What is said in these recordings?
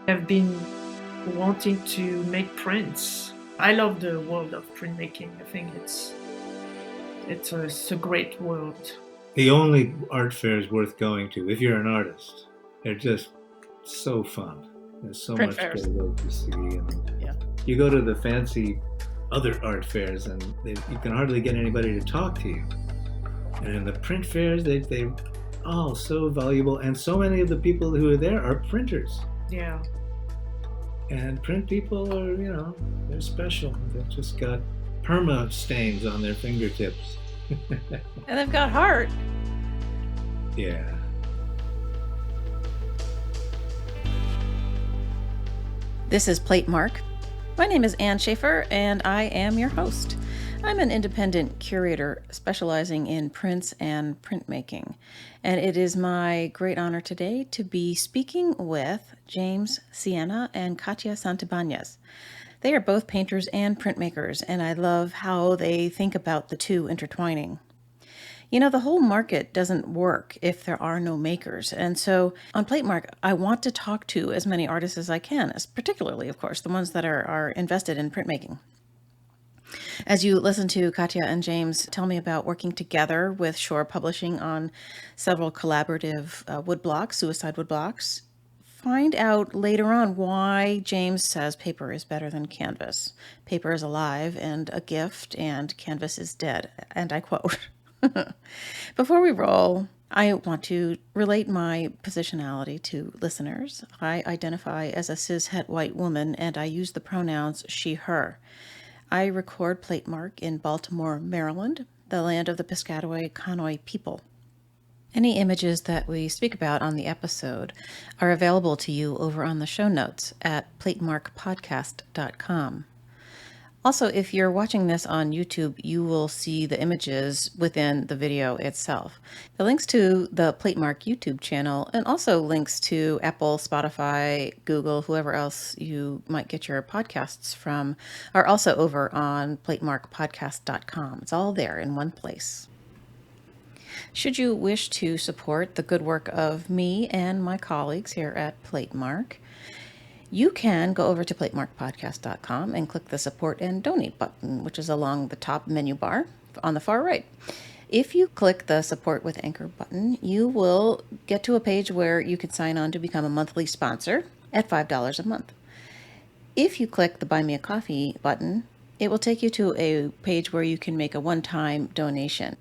I've been wanting to make prints. I love the world of printmaking. I think it's a great world. The only art fairs worth going to, if you're an artist, they're just so fun. There's so Print much fairs. to see, and Yeah. you go to the fancy other art fairs, and you can hardly get anybody to talk to you. And in the print fairs, they all so valuable, and so many of the people who are there are printers. Yeah. And print people are, they're special. They've just got perma stains on their fingertips. And they've got heart. Yeah. This is Platemark. My name is Ann Shafer, and I am your host. I'm an independent curator specializing in prints and printmaking, and it is my great honor today to be speaking with James, Siena, and Katia Santibañez. They are both painters and printmakers, and I love how they think about the two intertwining. You know, the whole market doesn't work if there are no makers. And so on Platemark, I want to talk to as many artists as I can, particularly, of course, the ones that are invested in printmaking. As you listen to Katia and James tell me about working together with Shore Publishing on several collaborative woodblocks, suicide woodblocks, find out later on why James says paper is better than canvas. Paper is alive and a gift, and canvas is dead. And I quote. Before we roll, I want to relate my positionality to listeners. I identify as a cishet white woman, and I use the pronouns she, her. I record Platemark in Baltimore, Maryland, the land of the Piscataway Conoy people. Any images that we speak about on the episode are available to you over on the show notes at platemarkpodcast.com. Also, if you're watching this on YouTube, you will see the images within the video itself. The links to the Platemark YouTube channel and also links to Apple, Spotify, Google, whoever else you might get your podcasts from are also over on platemarkpodcast.com. It's all there in one place. Should you wish to support the good work of me and my colleagues here at Platemark, you can go over to platemarkpodcast.com and click the support and donate button, which is along the top menu bar on the far right. If you click the support with Anchor button, you will get to a page where you can sign on to become a monthly sponsor at $5 a month. If you click the Buy Me a Coffee button, it will take you to a page where you can make a one-time donation.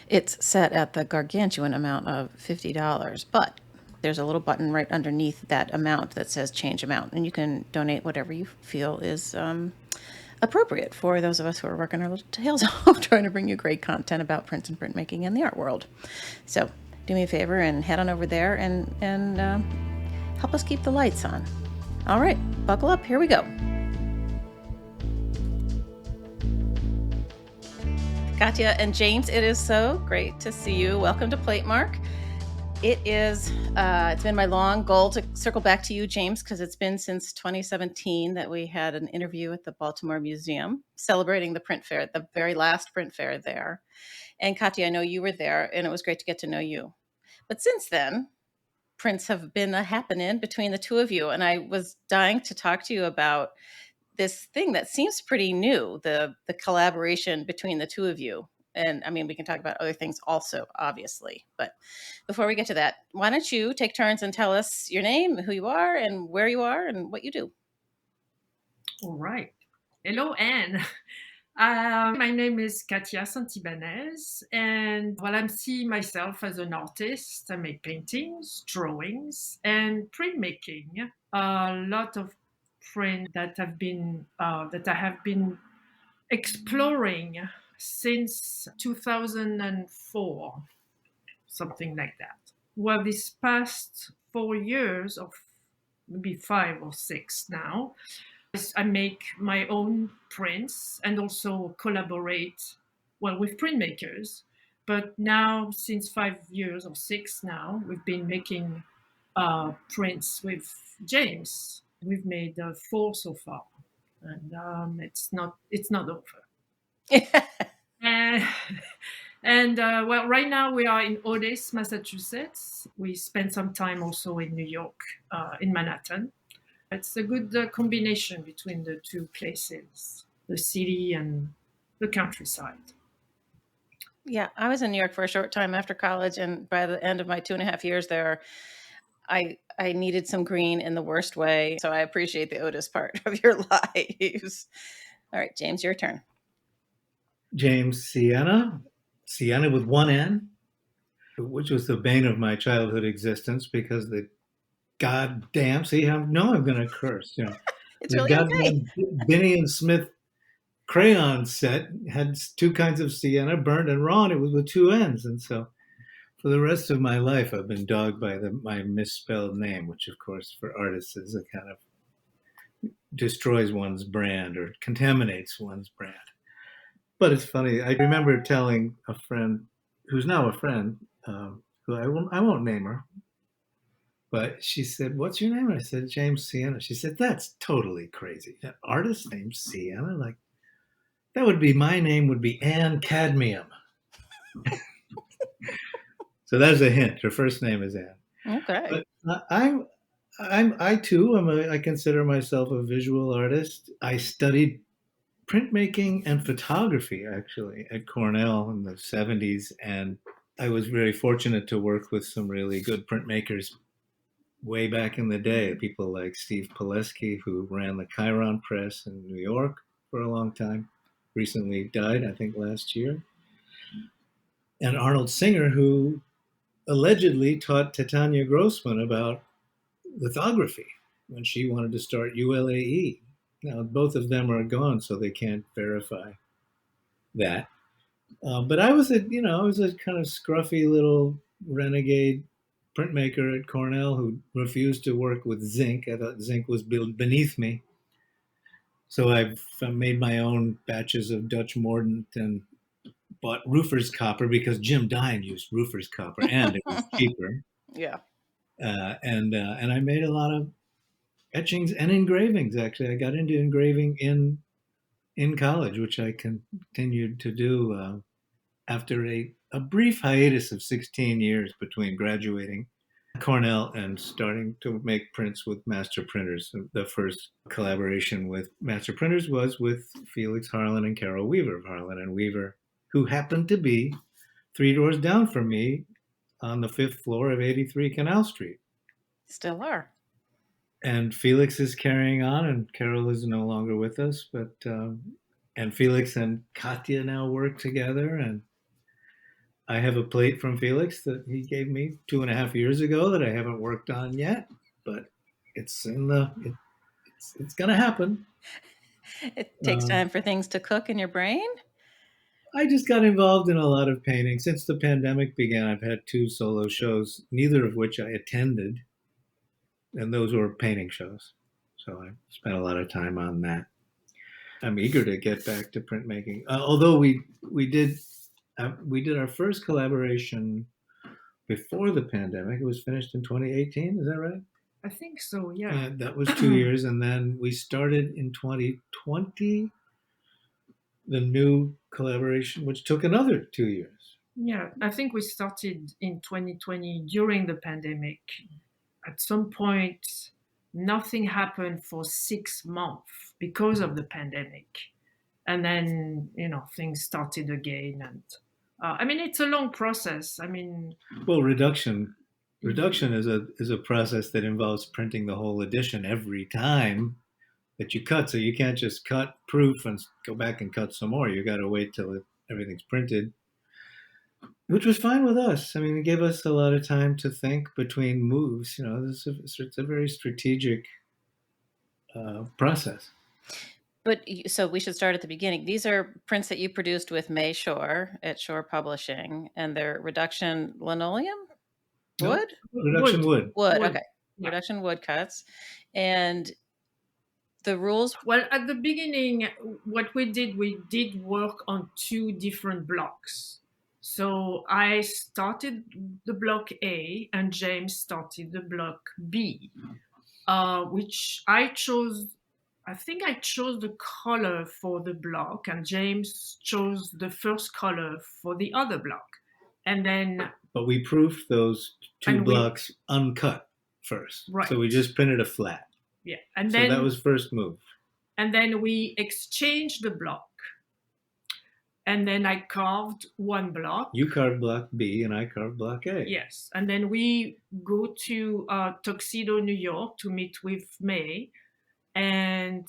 It's set at the gargantuan amount of $50, but there's a little button right underneath that amount that says change amount, and you can donate whatever you feel is appropriate for those of us who are working our little tails off trying to bring you great content about prints and printmaking and the art world. So do me a favor and head on over there and help us keep the lights on. All right, buckle up. Here we go. Katia and James, it is so great to see you. Welcome to Platemark. It's been my long goal to circle back to you, James, because it's been since 2017 that we had an interview at the Baltimore Museum celebrating the print fair, the very last print fair there. And Katia, I know you were there, and it was great to get to know you. But since then, prints have been a happening between the two of you, and I was dying to talk to you about this thing that seems pretty new, the collaboration between the two of you. And I mean, we can talk about other things also, obviously. But before we get to that, why don't you take turns and tell us your name, who you are, and where you are, and what you do? All right. Hello, Anne. My name is Katia Santibañez, and I see myself as an artist. I make paintings, drawings, and printmaking. A lot of print that I have been exploring since 2004, something like that. Well, this past 4 years, or maybe 5 or 6 now, I make my own prints and also collaborate, with printmakers. But now, since 5 years or 6 now, we've been making prints with James. We've made 4 so far, and it's not over. Uh, right now we are in Otis, Massachusetts. We spent some time also in New York, in Manhattan. It's a good combination between the two places, the city and the countryside. Yeah, I was in New York for a short time after college, and by the end of my 2.5 years there, I needed some green in the worst way. So I appreciate the Otis part of your lives. All right, James, your turn. James Siena, Siena with one N, which was the bane of my childhood existence because the goddamn, see, I'm going to curse, It's the really okay. goddamn Binney and Smith crayon set had two kinds of sienna, burnt and raw, and it was with two N's. And so for the rest of my life, I've been dogged by my misspelled name, which, of course, for artists is a kind of destroys one's brand or contaminates one's brand. But it's funny. I remember telling a friend who's now a friend, who I won't name her, but she said, "What's your name?" I said, "James Siena." She said, "That's totally crazy. An artist named Siena? Like, that would be, my name would be Ann Cadmium." So that's a hint. Her first name is Ann. Okay. But I consider myself a visual artist. I studied printmaking and photography actually at Cornell in the 70s, and I was very fortunate to work with some really good printmakers way back in the day. People like Steve Pileski, who ran the Chiron Press in New York for a long time, recently died, I think last year, and Arnold Singer, who allegedly taught Titania Grossman about lithography when she wanted to start ULAE. Now, both of them are gone, so they can't verify that. But I was a kind of scruffy little renegade printmaker at Cornell who refused to work with zinc. I thought zinc was built beneath me. So I've made my own batches of Dutch Mordant and bought roofer's copper because Jim Dine used roofer's copper and it was cheaper. Yeah. And I made a lot of etchings and engravings. Actually, I got into engraving in college, which I continued to do after a brief hiatus of 16 years between graduating Cornell and starting to make prints with master printers. The first collaboration with master printers was with Felix Harlan and Carol Weaver of Harlan and Weaver, who happened to be 3 doors down from me on the 5th floor of 83 Canal Street. Still are. And Felix is carrying on, and Carol is no longer with us, but and Felix and Katia now work together, and I have a plate from Felix that he gave me 2.5 years ago that I haven't worked on yet, but it's it's gonna happen. It takes time for things to cook in your brain. I just got involved in a lot of painting. Since the pandemic began, I've had 2 solo shows, neither of which I attended, and those were painting shows. So I spent a lot of time on that. I'm eager to get back to printmaking. Although we did our first collaboration before the pandemic. It was finished in 2018. Is that right? I think so, yeah. That was 2 years, and then we started in 2020 the new collaboration, which took another 2 years. Yeah, I think we started in 2020 during the pandemic. At some point, nothing happened for 6 months because of the pandemic. And then, things started again. And I mean, it's a long process. I mean, well, reduction is a process that involves printing the whole edition every time that you cut. So you can't just cut proof and go back and cut some more. You got to wait till everything's printed, which was fine with us. I mean, it gave us a lot of time to think between moves. It's a very strategic process. But so we should start at the beginning. These are prints that you produced with May Shore at Shore Publishing, and they're reduction linoleum? Wood? No, reduction wood. Wood, okay. Yeah. Reduction woodcuts. And the rules? Well, at the beginning, what we did work on 2 different blocks. So I started the block A and James started the block B, which I think I chose the color for the block and James chose the first color for the other block. And then... But we proofed those 2 blocks uncut first. Right. So we just printed a flat. Yeah. And So then that was first move. and then we exchanged the block. And then I carved one block. You carved block B and I carved block A. Yes. And then we go to Tuxedo, New York to meet with May. And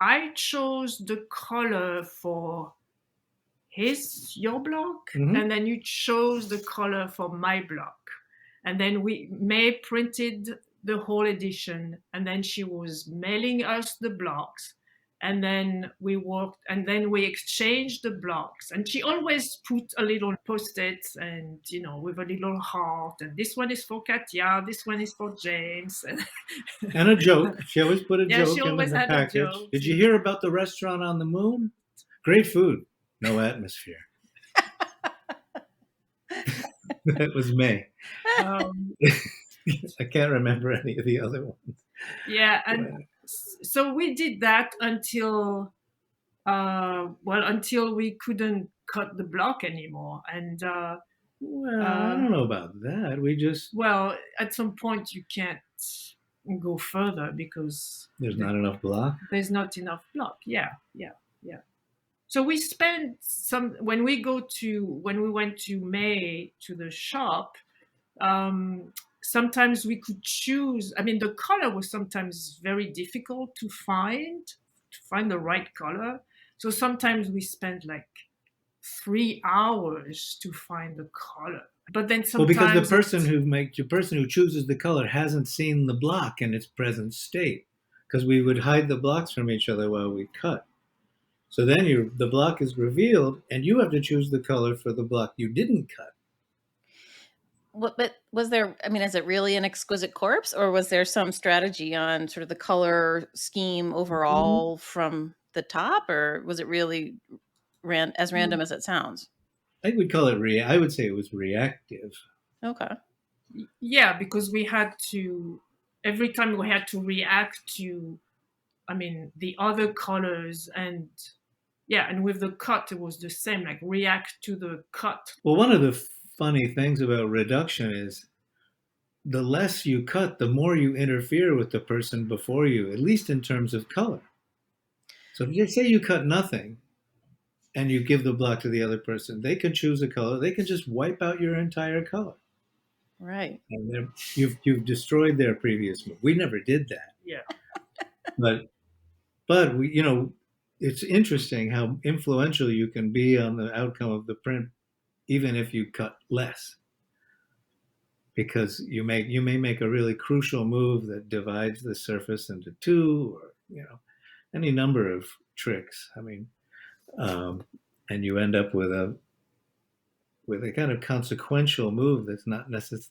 I chose the color for your block. Mhm. And then you chose the color for my block. And then May printed the whole edition. And then she was mailing us the blocks. And then we worked, and then we exchanged the blocks. And she always put a little post-it and, with a little heart. And this one is for Katia, this one is for James. And a joke. She always put a Yeah, joke she in always the had a package. joke. Did you hear about the restaurant on the moon? Great food, no atmosphere. That was May. I can't remember any of the other ones. Yeah, and so we did that until we couldn't cut the block anymore. And Well, I don't know about that. We just at some point you can't go further because there's not enough block. There's not enough block. Yeah. So we spent when we went to May to the shop. Sometimes we could choose. I mean, the color was sometimes very difficult to find the right color. So sometimes we spent like 3 hours to find the color. But then sometimes because the person who chooses the color hasn't seen the block in its present state, because we would hide the blocks from each other while we cut. So then the block is revealed, and you have to choose the color for the block you didn't cut. But was there, is it really an exquisite corpse, or was there some strategy on sort of the color scheme overall from the top, or was it really as random as it sounds? I would call it I would say it was reactive. Okay. Yeah, because every time we had to react to, the other colors, and with the cut, it was the same, like react to the cut. Well, one of the funny things about reduction is the less you cut, the more you interfere with the person before you, at least in terms of color. So if you say you cut nothing and you give the block to the other person, they can choose a color. They can just wipe out your entire color. Right. And you've destroyed their previous move. We never did that. Yeah. But we, it's interesting how influential you can be on the outcome of the print, even if you cut less, because you may make a really crucial move that divides the surface into two, or any number of tricks. And you end up with a kind of consequential move that's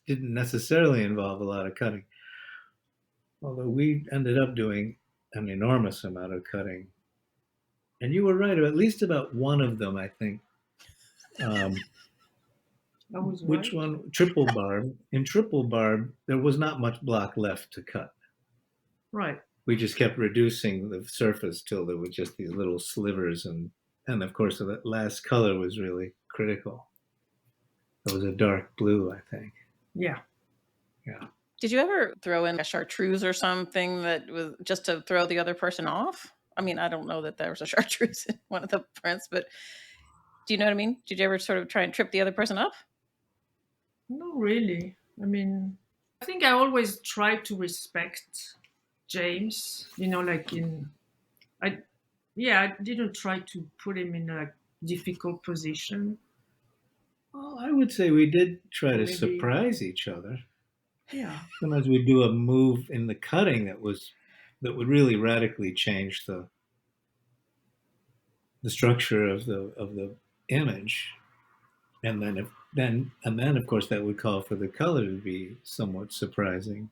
didn't necessarily involve a lot of cutting. Although we ended up doing an enormous amount of cutting. And you were right, at least about one of them, I think. Which one? Triple barb. In triple barb, there was not much block left to cut. Right. We just kept reducing the surface till there were just these little slivers, and of course that last color was really critical. It was a dark blue, I think. Yeah. Yeah. Did you ever throw in a chartreuse or something that was just to throw the other person off? I don't know that there was a chartreuse in one of the prints, but do you know what I mean? Did you ever sort of try and trip the other person up? Not really. I think I always try to respect James, I didn't try to put him in a difficult position. Well, I would say we did try to surprise each other. Yeah. Sometimes we'd do a move in the cutting that would really radically change the structure of the image, and then of course that would call for the color to be somewhat surprising.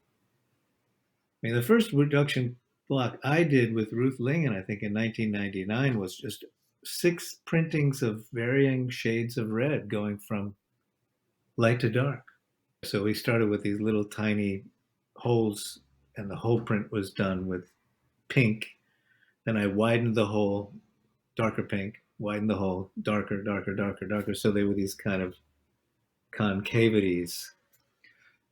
The first reduction block I did with Ruth Lingen, I think in 1999, was just 6 printings of varying shades of red going from light to dark. So we started with these little tiny holes, and the whole print was done with pink. Then I widened the hole, darker pink, widened the hole, darker, darker, darker, darker. So they were these kind of concavities.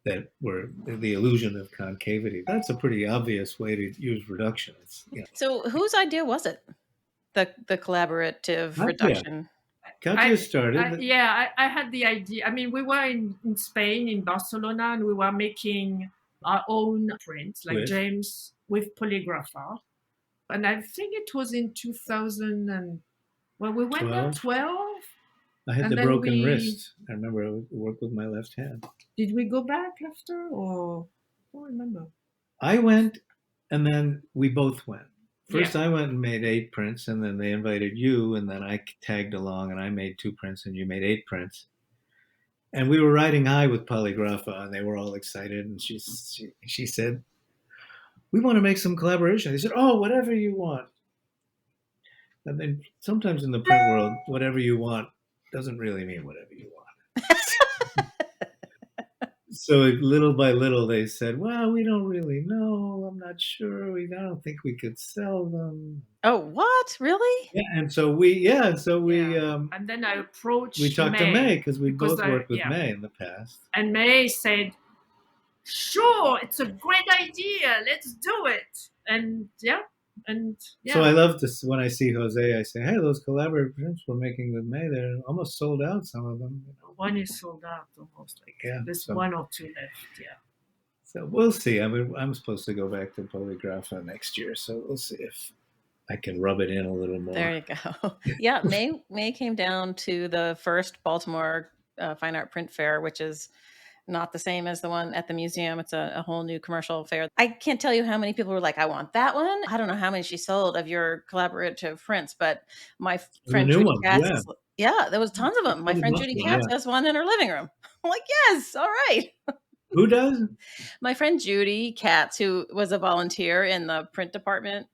that were the illusion of concavity. That's a pretty obvious way to use reduction. It's, So whose idea was it? The collaborative Katia. reduction. Katia started. I had the idea. I mean, we were in Spain, in Barcelona, and we were making our own prints, like James with polygrapher. And I think it was in 2000 and, well, we went there 12. I had the broken wrist. I remember I worked with my left hand. Did we go back after, or I don't remember? I went, and then we both went. First, I went and made 8 prints, and then they invited you, and then I tagged along, and I made 2 prints, and you made 8 prints. And we were riding high with Polygrapha, and they were all excited. And she said, "We want to make some collaboration." They said, "Oh, whatever you want." And then sometimes in the print world, whatever you want doesn't really mean whatever you want. So little by little, they said, "Well, we don't really know. I'm not sure. I don't think we could sell them." Oh, what? Really? Yeah, and so we. And then I approached. We talked to May because we both worked with May in the past. And May said, "Sure, it's a great idea. Let's do it." And So I love this when I see Jose. I say, "Hey, those collaborative prints we're making with May, they're almost sold out. Some of them. One is sold out almost. There's 1 or 2 left. Yeah. So we'll see. I mean, I'm supposed to go back to Polygrapha next year, so we'll see if I can rub it in a little more. There you go. Yeah, May came down to the first Baltimore Fine Art Print Fair, which is not the same as the one at the museum. It's a whole new commercial fair. I can't tell you how many people were like, "I want that one." I don't know how many she sold of your collaborative prints, but my friend Judy Katz, there was tons of them. My friend Judy Katz has one in her living room. I'm like, yes, all right. Who does? My friend Judy Katz, who was a volunteer in the print department,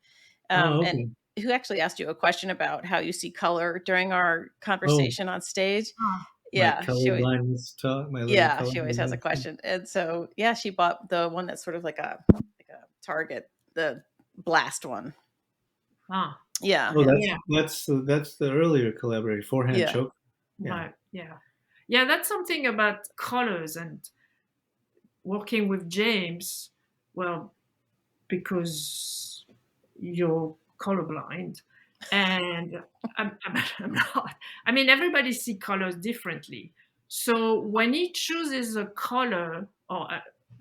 and who actually asked you a question about how you see color during our conversation on stage. Yeah, she always has a question. And so, she bought the one that's sort of like a Target, the blast one. Yeah. Oh, that's the earlier collaboration, forehand choke. Right. Yeah, that's something about colors and working with James. Well, because you're colorblind. And I'm not. I mean, everybody sees colors differently. So when he chooses a color, or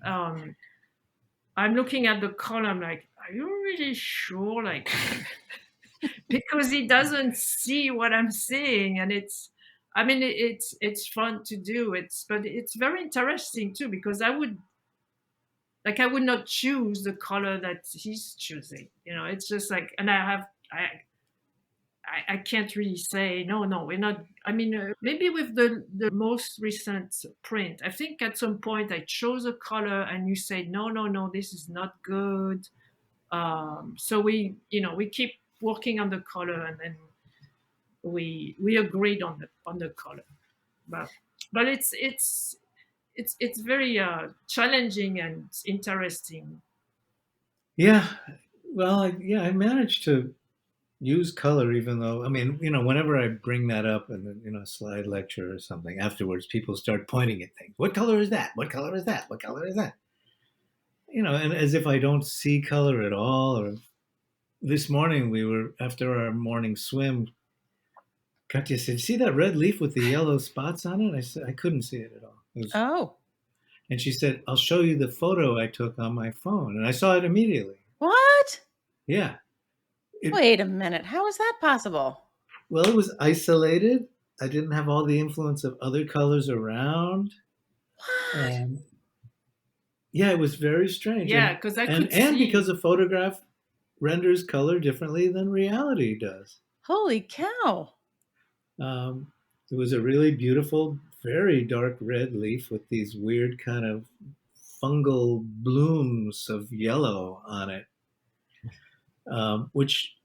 I'm looking at the color, I'm like, "Are you really sure?" Like, because he doesn't see what I'm seeing, and it's fun to do. But it's very interesting too, because I would not choose the color that he's choosing. It's just like, and I can't really say, no, we're not. I mean, maybe with the most recent print, I think at some point I chose a color and you say, no, this is not good. So we keep working on the color, and then we agreed on the color. But it's very challenging and interesting. Yeah. Well, I managed to use color, even though, I mean, whenever I bring that up in a slide lecture or something, afterwards people start pointing at things. What color is that? What color is that? What color is that? And as if I don't see color at all. Or this morning after our morning swim, Katia said, "See that red leaf with the yellow spots on it?" I said, "I couldn't see it at all." And she said, "I'll show you the photo I took on my phone." And I saw it immediately. What? Yeah. Wait a minute. How is that possible? Well, it was isolated. I didn't have all the influence of other colors around. What? It was very strange. Yeah, because because a photograph renders color differently than reality does. Holy cow. It was a really beautiful, very dark red leaf with these weird kind of fungal blooms of yellow on it. Which,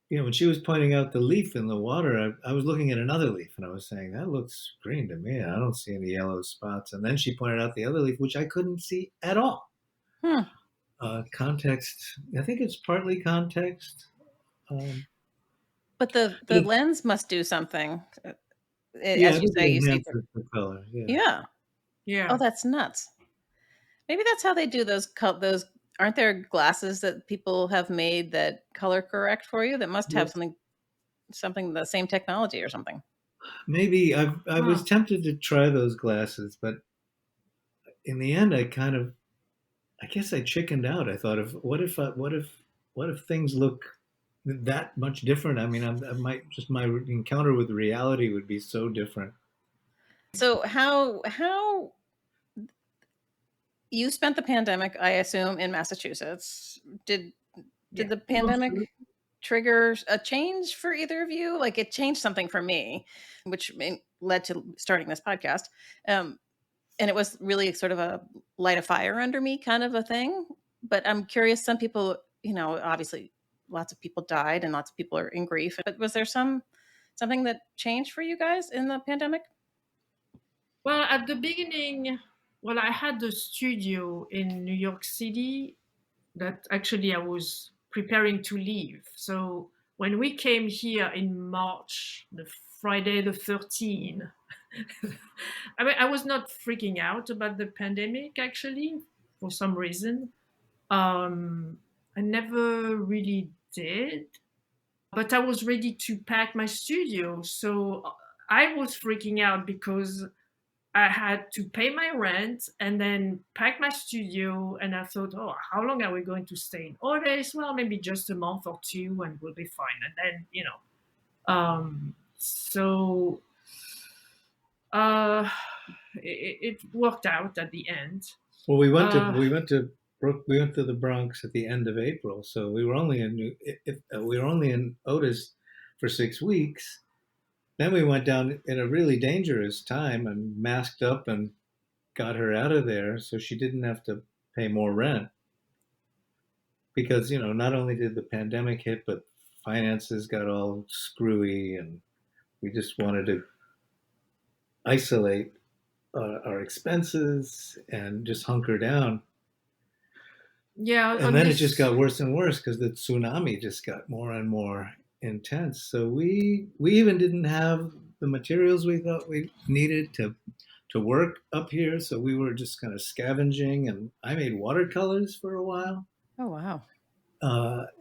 when she was pointing out the leaf in the water, I was looking at another leaf and I was saying, "That looks green to me. I don't see any yellow spots." And then she pointed out the other leaf, which I couldn't see at all. Context, I think it's partly context. But the lens must do something. As you say, you see the color. Yeah. Oh, that's nuts. Maybe that's how they do those. Aren't there glasses that people have made that color correct for you that must have Yes. something the same technology or something? Maybe I was Huh. tempted to try those glasses, but in the end, I guess I chickened out. I thought of what if things look that much different? I mean, I might just my encounter with reality would be so different. So how you spent the pandemic, I assume, in Massachusetts. Did Yeah. did the pandemic trigger a change for either of you? Like it changed something for me, which led to starting this podcast. Um, and it was really sort of a light a fire under me kind of a thing. But I'm curious, some people, obviously lots of people died and lots of people are in grief. But was there something that changed for you guys in the pandemic? Well, at the beginning, well, I had a studio in New York City that actually I was preparing to leave. So when we came here in March, the Friday the 13th, I mean, I was not freaking out about the pandemic actually for some reason. I never really did, but I was ready to pack my studio. So I was freaking out because I had to pay my rent and then pack my studio. And I thought, oh, how long are we going to stay in Otis? Well, maybe just a month or two and we'll be fine. And then, so uh, it worked out at the end. Well, Uh, we went to the Bronx at the end of April, so we were only we were only in Otis for 6 weeks. Then we went down in a really dangerous time and masked up and got her out of there so she didn't have to pay more rent. Because, not only did the pandemic hit, but finances got all screwy and we just wanted to isolate our expenses and just hunker down. yeah, And on then it just this, got worse and worse because the tsunami just got more and more intense. So we even didn't have the materials we thought we needed to work up here. So we were just kind of scavenging, and I made watercolors for a while. Oh wow.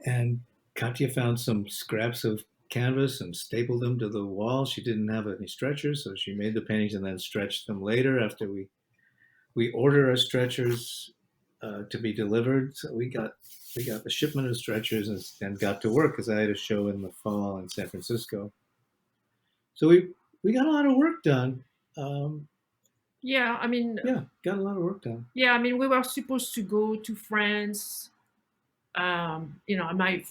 And Katia found some scraps of canvas and stapled them to the wall. She didn't have any stretchers, so she made the paintings and then stretched them later after we order our stretchers to be delivered. So we got the shipment of stretchers and got to work because I had a show in the fall in San Francisco. So we got a lot of work done. Um, yeah, I mean, yeah, got a lot of work done. yeah, I mean, we were supposed to go to France. My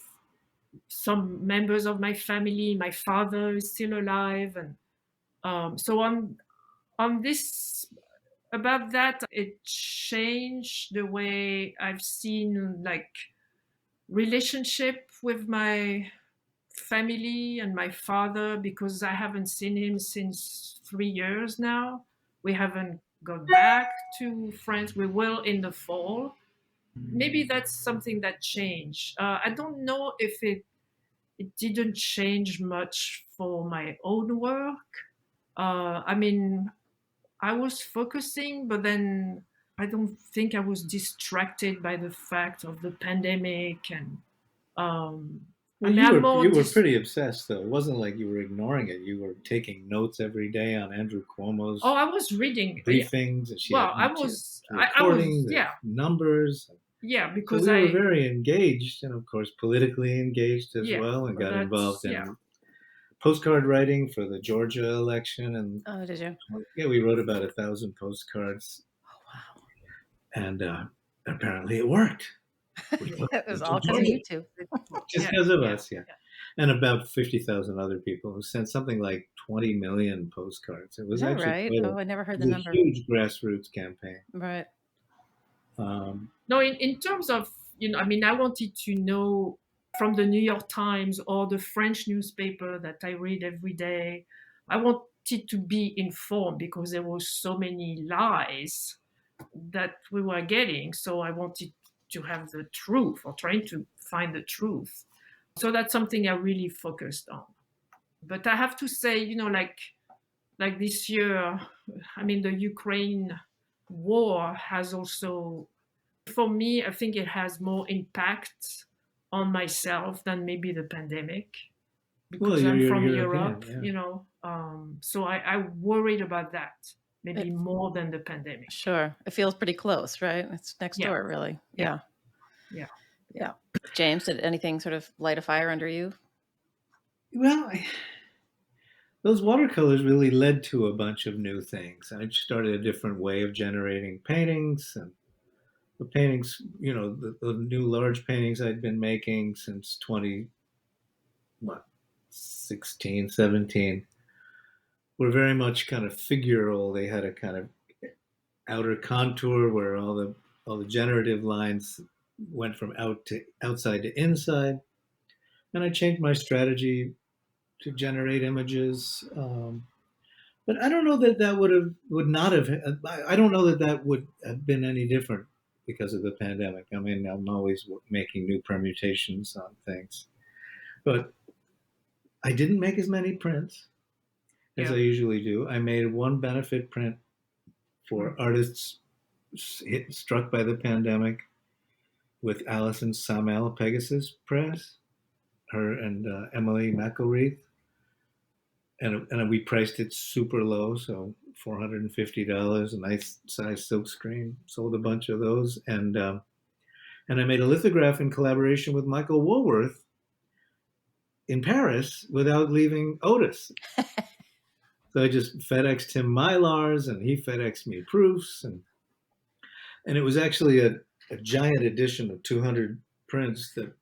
some members of my family, my father is still alive, and so on this about that, it changed the way I've seen like relationship with my family and my father because I haven't seen him since 3 years now. We haven't got back to France. We will in the fall. Maybe that's something that changed. I don't know if it didn't change much for my own work. I mean, I was focusing, but then I don't think I was distracted by the fact of the pandemic. And I Well, mean, I'm more you were pretty obsessed though. It wasn't like you were ignoring it. You were taking notes every day on Andrew oh, Cuomo's I was reading. Yeah. briefings, and Well, she had I was, recording the yeah, numbers. yeah, So because we were I, very engaged, and of course politically engaged as yeah, well, and but got that's, involved yeah. in postcard writing for the Georgia election. And Oh, did you? yeah, we wrote about 1,000 postcards, Oh wow. and apparently it worked. We took It was it to all because of Georgia you two. just Yeah, because of yeah, us, yeah. yeah. And about 50,000 other people who sent something like 20 million postcards. It Is was that actually right? quite Oh, I never heard it the was a number. huge grassroots campaign. Right. No, in terms of, I mean, I wanted to know from the New York Times or the French newspaper that I read every day. I wanted to be informed because there were so many lies that we were getting. So I wanted to have the truth or trying to find the truth. So that's something I really focused on. But I have to say, like this year, I mean, the Ukraine war has also, for me, I think it has more impact on myself than maybe the pandemic Well, because you're, I'm you're from European, Europe, yeah. so I worried about that maybe It, more than the pandemic. sure. It feels pretty close, right? It's next Yeah, door, really. yeah, Yeah. yeah. Yeah. James, did anything sort of light a fire under you? Well, those watercolors really led to a bunch of new things. I started a different way of generating paintings, and the paintings, the new large paintings I'd been making since 20, what, 16, 17, were very much kind of figural. They had a kind of outer contour where all the generative lines went from outside to inside. And I changed my strategy to generate images. But I don't know that that would not have. I don't know that that would have been any different because of the pandemic. I mean, I'm always making new permutations on things, but I didn't make as many prints as I Yeah. usually do. I made one benefit print for Mm. artists struck by the pandemic with Alison Samuel Pegasus Press, her and Emily McElreath. And we priced it super low, so $450, a nice size silk screen. Sold a bunch of those, and I made a lithograph in collaboration with Michael Woolworth in Paris without leaving Otis. So I just FedExed him Mylars, and he FedExed me proofs, and it was actually a giant edition of 200 prints that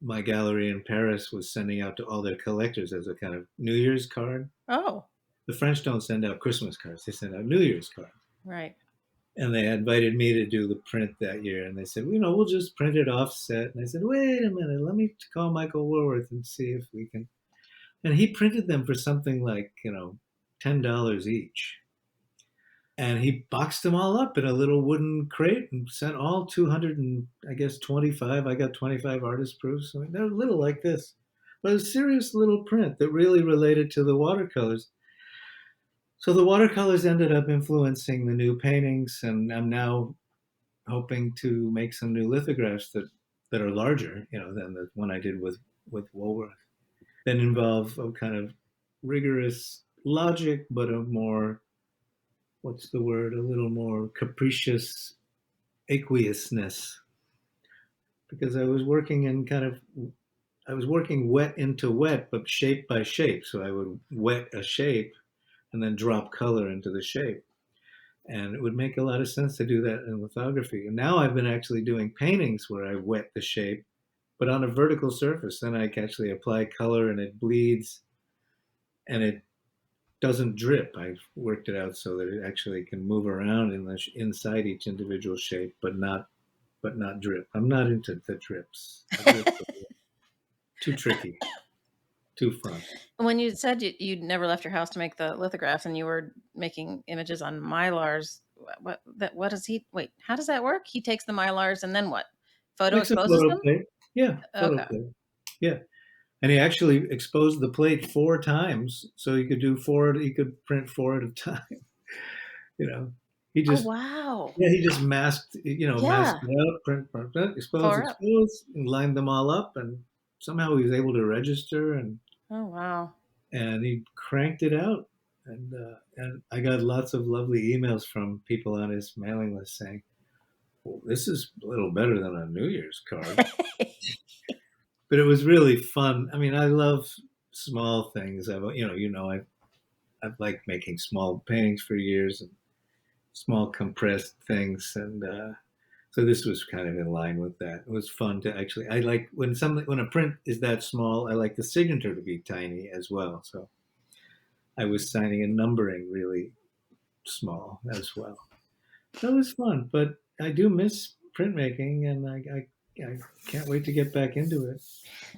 my gallery in Paris was sending out to all their collectors as a kind of New Year's card. Oh, The French don't send out Christmas cards; they send out New Year's cards. right. And they invited me to do the print that year, and they said, we'll just print it offset. And I said, wait a minute, let me call Michael Woolworth and see if we can. And he printed them for something like $10 each. And he boxed them all up in a little wooden crate and sent all 200 and I guess 25. I got 25 artist proofs. I mean, they're little like this, but a serious little print that really related to the watercolors. So the watercolors ended up influencing the new paintings, and I'm now hoping to make some new lithographs that are larger, than the one I did with Woolworth, that involve a kind of rigorous logic, but a more, what's the word, a little more capricious aqueousness. Because I was working wet into wet, but shape by shape. So I would wet a shape and then drop color into the shape. And it would make a lot of sense to do that in lithography. And now I've been actually doing paintings where I wet the shape, but on a vertical surface. Then I can actually apply color and it bleeds and it doesn't drip. I've worked it out so that it actually can move around inside each individual shape, but not drip. I'm not into the drips. Too tricky, too fun. When you said you'd never left your house to make the lithographs and you were making images on Mylars, what does he, wait, how does that work? He takes the Mylars and then what? Photo Makes a exposes photo them? plate. Yeah, photo Okay. plate. Yeah. And he actually exposed the plate 4 times, so you could do four. You could print 4 at a time. You know, he Oh, just wow. yeah, he just masked Yeah. it out, print, expose, Far up. expose, and lined them all up, and somehow he was able to register, Oh, wow. and he cranked it out, and I got lots of lovely emails from people on his mailing list saying, "Well, this is a little better than a New Year's card." But it was really fun. I mean, I love small things. I've liked making small paintings for years and small compressed things, and so this was kind of in line with that. It was fun to actually. I like when a print is that small. I like the signature to be tiny as well. So I was signing and numbering really small as well. That was fun, but I do miss printmaking, and I can't wait to get back into it.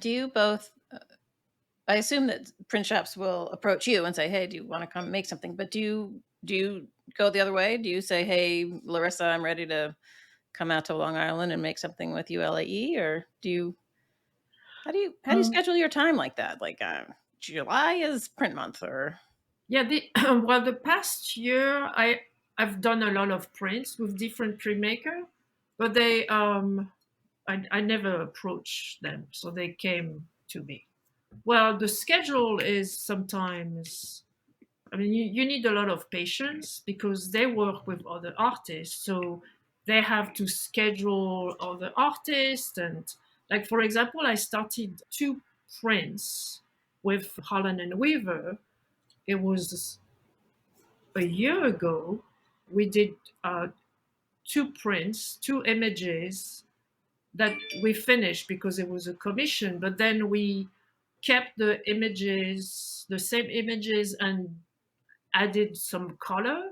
Do you both, I assume that print shops will approach you and say, hey, do you want to come make something? But do you go the other way? Do you say, hey, Larissa, I'm ready to come out to Long Island and make something with you, LAE? Or how do you Um, schedule your time like that? Like July is print month or Yeah, the well, the past year, I've done a lot of prints with different printmaker, but I never approached them, so they came to me. Well, the schedule is sometimes, I mean, you need a lot of patience because they work with other artists. So they have to schedule other artists. And, like, for example, I started two prints with Harlan and Weaver. It was a year ago. We did two prints, two images that we finished because it was a commission, but then we kept the images, the same images, and added some color.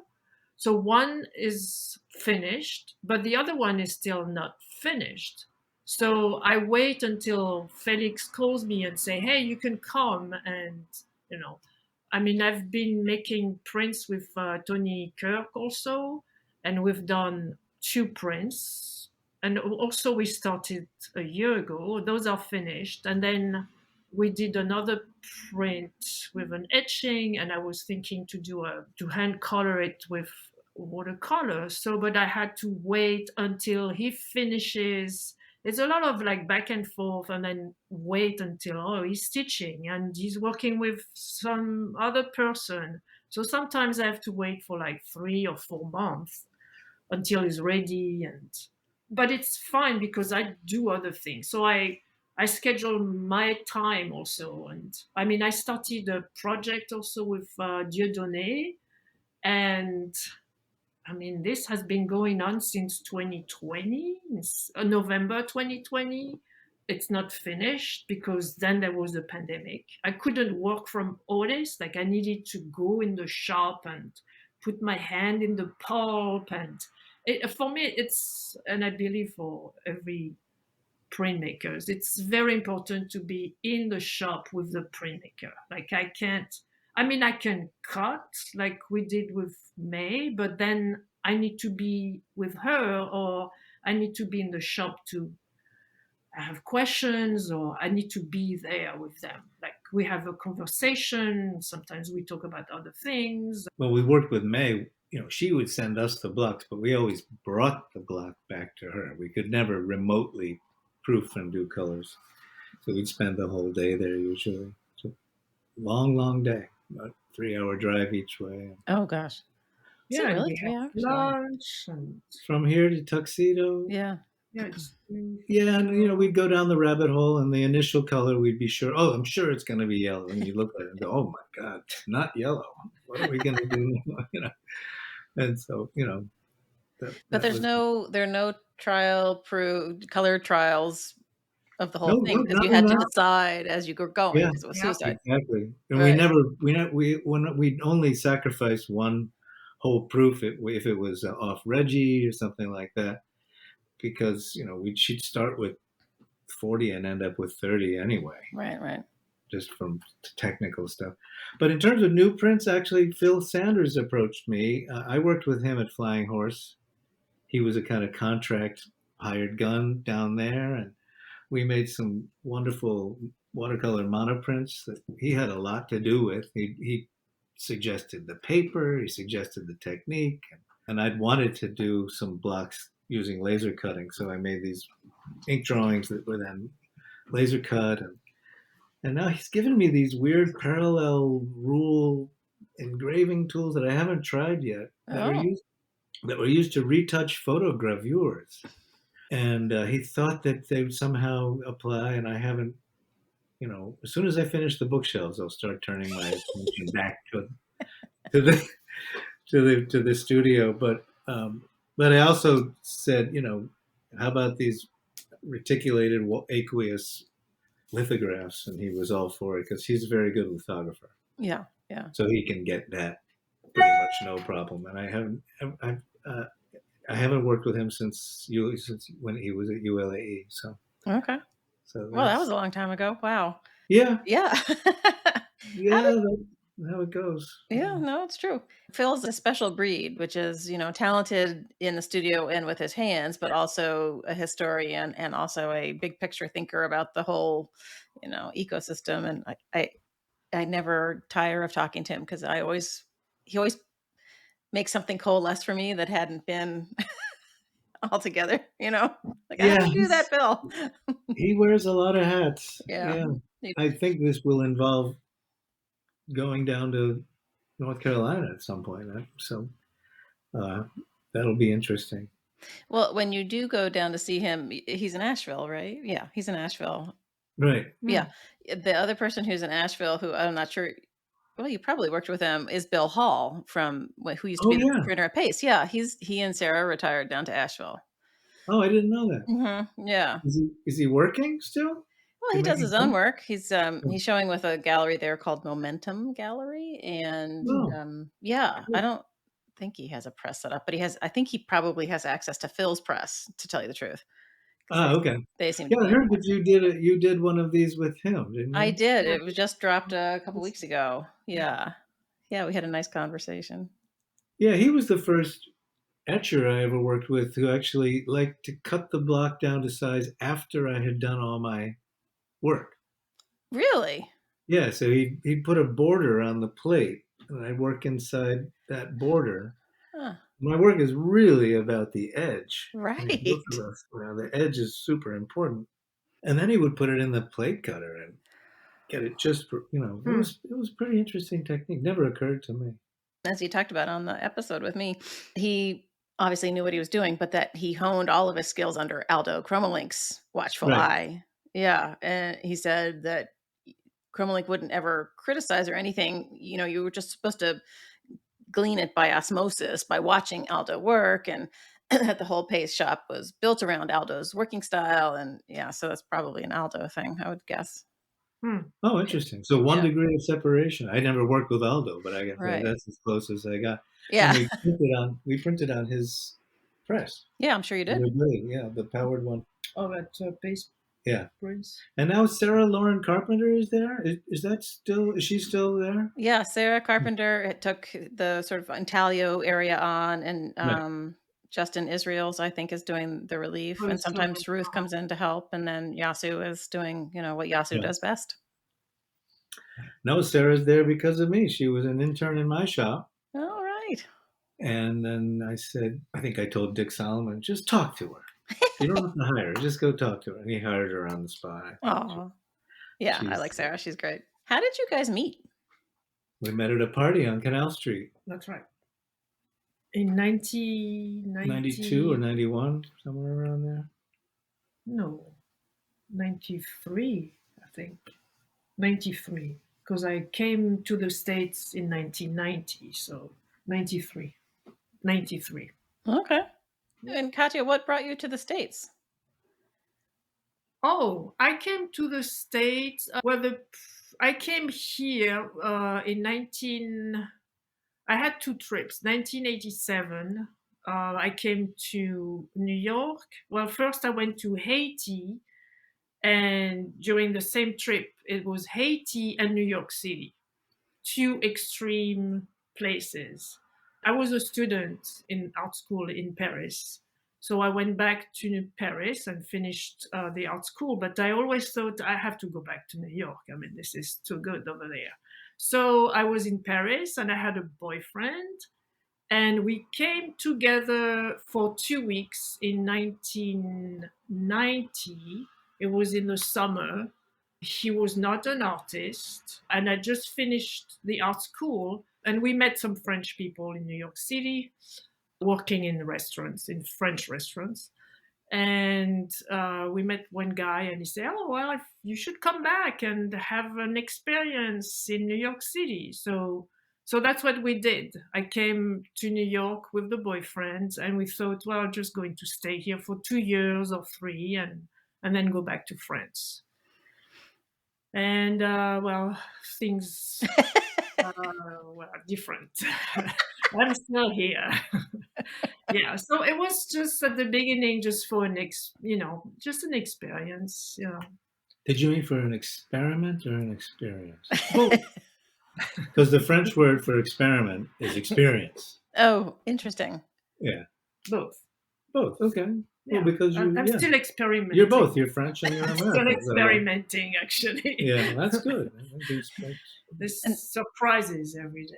So one is finished, but the other one is still not finished. So I wait until Felix calls me and say, "Hey, you can come." And you know, I mean, I've been making prints with Tony Kirk also, and we've done two prints. And also, we started a year ago. Those are finished, and then we did another print with an etching, and I was thinking to hand color it with watercolor. So, but I had to wait until he finishes. It's a lot of like back and forth, and then wait until he's teaching and he's working with some other person. So sometimes I have to wait for like 3 or 4 months until he's ready. And but it's fine because I do other things. So I schedule my time also. And I mean, I started a project also with Dieudonné, and I mean, this has been going on since 2020, November 2020. It's not finished because then there was the pandemic. I couldn't work from Otis. Like, I needed to go in the shop and put my hand in the pulp. And for me, and I believe for every printmakers, it's very important to be in the shop with the printmaker. Like, I mean, I can cut like we did with May, but then I need to be with her, or I need to be in the shop to have questions, or I need to be there with them. Like, we have a conversation. Sometimes we talk about other things. Well, we worked with May. She would send us the blocks, but we always brought the block back to her. We could never remotely proof and do colors. So we'd spend the whole day there usually. It's a long, long day, about 3 hour drive each way. Oh gosh. Is it Yeah, and really we 3 hours? have lunch, and From here to Tuxedo. Yeah. yeah, it's Yeah, and we'd go down the rabbit hole, and the initial color we'd be sure. Oh, I'm sure it's going to be yellow, and you look at it and go, "Oh my God, not yellow! What are we going to do?" And so But there are no color trials of the whole no, thing because not you in had to that. decide as you were going Yeah, because it was yeah. suicide. exactly. And Right. we only sacrificed one whole proof if it was off Reggie or something like that, because she'd start with 40 and end up with 30 anyway, Right. just from technical stuff. But in terms of new prints, actually, Phil Sanders approached me. I worked with him at Flying Horse. He was a kind of contract hired gun down there, and we made some wonderful watercolor monoprints that he had a lot to do with. He suggested the paper, he suggested the technique, and I'd wanted to do some blocks using laser cutting, so I made these ink drawings that were then laser cut, and now he's given me these weird parallel rule engraving tools that I haven't tried yet Oh. that were used to retouch photogravures. And he thought that they would somehow apply, and I haven't. As soon as I finish the bookshelves, I'll start turning my attention back to the to the studio. But I also said, how about these reticulated aqueous lithographs? And he was all for it because he's a very good lithographer. Yeah. So he can get that pretty much no problem. And I haven't worked with him since when he was at ULAE. So Okay. Well, that was a long time ago. Wow. yeah, Yeah. yeah, that's how it goes. Yeah, no, it's true. Phil's a special breed, which is, talented in the studio and with his hands, but also a historian and also a big picture thinker about the whole, ecosystem. And I never tire of talking to him because he always make something coalesce for me that hadn't been all together, Like, how Yeah, do we do that, Bill? he wears a lot of hats. Yeah. Yeah. I think this will involve going down to North Carolina at some point. So uh, that'll be interesting. Well, when you do go down to see him, he's in Asheville, right? Yeah, he's in Asheville. Right. Yeah. The other person who's in Asheville, who I'm not sure, well, you probably worked with him, is Bill Hall who used to Oh, be the yeah. printer at Pace. Yeah, he and Sarah retired down to Asheville. Oh, I didn't know that. Yeah. Is he working still? Well, Is he he does making his own print? work. He's showing with a gallery there called Momentum Gallery, and Oh, yeah, I cool. don't think he has a press set up, but I think he probably has access to Phil's press, to tell you the truth, because Ah, okay. they seem to Yeah, I be. heard that you did one of these with him, didn't I you? did. It was just dropped a couple weeks ago. Yeah. Yeah, we had a nice conversation. Yeah, he was the first etcher I ever worked with who actually liked to cut the block down to size after I had done all my work. Really? Yeah, so he'd put a border on the plate, and I'd work inside that border. Huh. My work is really about the edge. I mean, both Right. of us, the edge is super important. And then he would put it in the plate cutter and get it just for, it was pretty interesting technique. Never occurred to me. As he talked about on the episode with me, he obviously knew what he was doing, but that he honed all of his skills under Aldo Chromalink's watchful Right. eye. Yeah, and he said that Chromalink wouldn't ever criticize or anything. You were just supposed to glean it by osmosis, by watching Aldo work, and that the whole Pace shop was built around Aldo's working style. And yeah, so that's probably an Aldo thing, I would guess. Oh, interesting. So one Yeah. degree of separation. I never worked with Aldo, but I guess Right. that's as close as I got. Yeah. And we printed on his press. Yeah, I'm sure you did. Yeah, the powered one. Oh, that Pace. Yeah. Prince. And now Sarah Lauren Carpenter is there. Is she still there? Yeah, Sarah Carpenter, it took the sort of Intaglio area on, and Right. Justin Israels, I think, is doing the relief, and sometimes Ruth comes in to help, and then Yasu is doing, what Yasu does best. No, Sarah's there because of me. She was an intern in my shop. All right. And then I think I told Dick Solomon, just talk to her. You don't have to hire her. Just go talk to her. And he hired her on the spot. Oh, yeah, I like Sarah. She's great. How did you guys meet? We met at a party on Canal Street. That's right. In 1992 or 91, somewhere around there. No, 93, I think. 93, because I came to the States in 1990, so 93. 93. Okay. And Katia, what brought you to the States? Oh, I came to the States. I came here in 19. I had two trips. 1987, I came to New York. Well, first I went to Haiti, and during the same trip, it was Haiti and New York City, two extreme places. I was a student in art school in Paris. So I went back to Paris and finished the art school, but I always thought I have to go back to New York. I mean, this is too good over there. So I was in Paris and I had a boyfriend, and we came together for 2 weeks in 1990. It was in the summer. He was not an artist, and I just finished the art school, and we met some French people in New York City working in restaurants, in French restaurants. And we met one guy, and he said, oh, well, you should come back and have an experience in New York City. So that's what we did. I came to New York with the boyfriend, and we thought, well, I'm just going to stay here for 2 years or 3 and then go back to France. And, well, things were different. I'm still here. Yeah, so it was just at the beginning, just for just an experience. Did you mean for an experiment or an experience? Because the French word for experiment is experience. Oh, interesting. Yeah. Both. Okay. Yeah. Well, because I'm still experimenting. You're both. You're French and you're American. Still experimenting, actually. Yeah, that's good. There's surprises every day.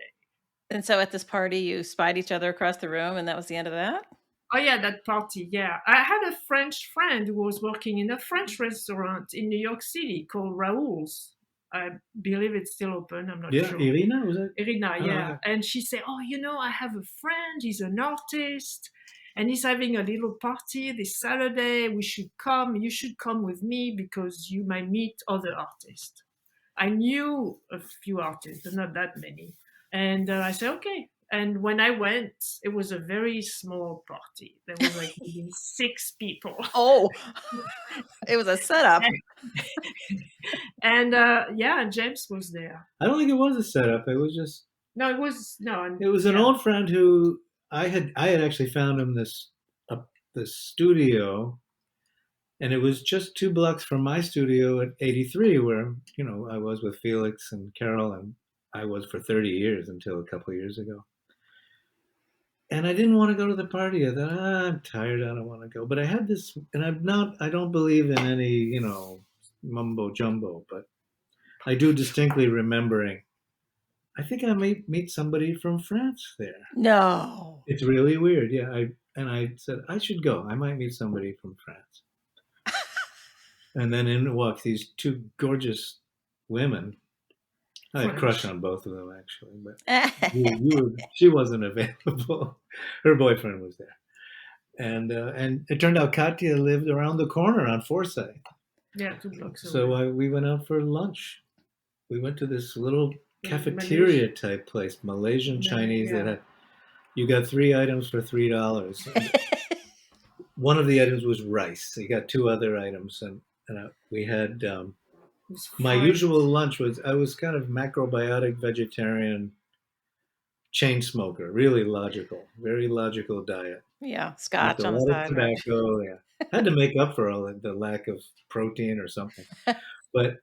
And so at this party, you spied each other across the room, and that was the end of that? Oh yeah, that party. Yeah, I had a French friend who was working in a French restaurant in New York City called Raoul's. I believe it's still open. I'm not Yeah, sure. Irina, was it? Irina, Oh, yeah. okay. And she said, "Oh, I have a friend. He's an artist, and he's having a little party this Saturday. We should come. You should come with me because you might meet other artists." I knew a few artists, but not that many. And I said, okay. And when I went, it was a very small party. There was like maybe 6 people. Oh, it was a setup. And yeah, James was there. I don't think it was a setup. It was just No, it was no. it was an yeah. old friend who I had actually found him this studio, and it was just 2 blocks from my studio at 83, where I was with Felix and Carol, and I was for 30 years until a couple of years ago. And I didn't want to go to the party. I thought, I'm tired. I don't want to go. But I had this, and I don't believe in any, mumbo jumbo, but I do distinctly remembering, I think I may meet somebody from France there. No. It's really weird. Yeah. I said, I should go. I might meet somebody from France. And then in walked these 2 gorgeous women. I had a crush on both of them, actually, but she wasn't available. Her boyfriend was there. And it turned out Katia lived around the corner on Forsyth. Yeah, 2 blocks away. So we went out for lunch. We went to this little cafeteria type place, Malaysian Chinese, yeah. that had, you got 3 items for $3. One of the items was rice. You got 2 other items, and we had my usual lunch was, I was kind of macrobiotic vegetarian chain smoker, really logical, very logical diet. Yeah, scotch with a on the lot side. of tobacco. Right? Yeah, had to make up for all the lack of protein or something. But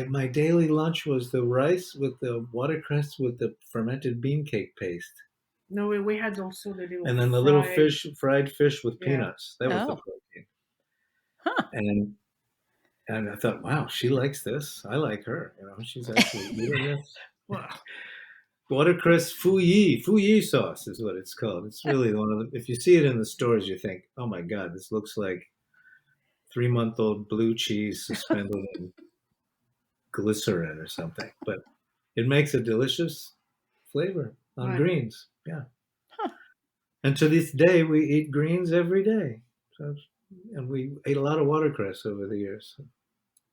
my daily lunch was the rice with the watercress with the fermented bean cake paste. No, we had also the little and then the little fried fish with peanuts. That was the protein. Huh. And I thought, wow, she likes this. I like her. She's actually eating this. Wow. Watercress fouillis sauce is what it's called. It's really one of the, if you see it in the stores, you think, oh my God, this looks like 3-month-old blue cheese suspended in glycerin or something. But it makes a delicious flavor on greens. Yeah. Huh. And to this day, we eat greens every day. And we ate a lot of watercress over the years.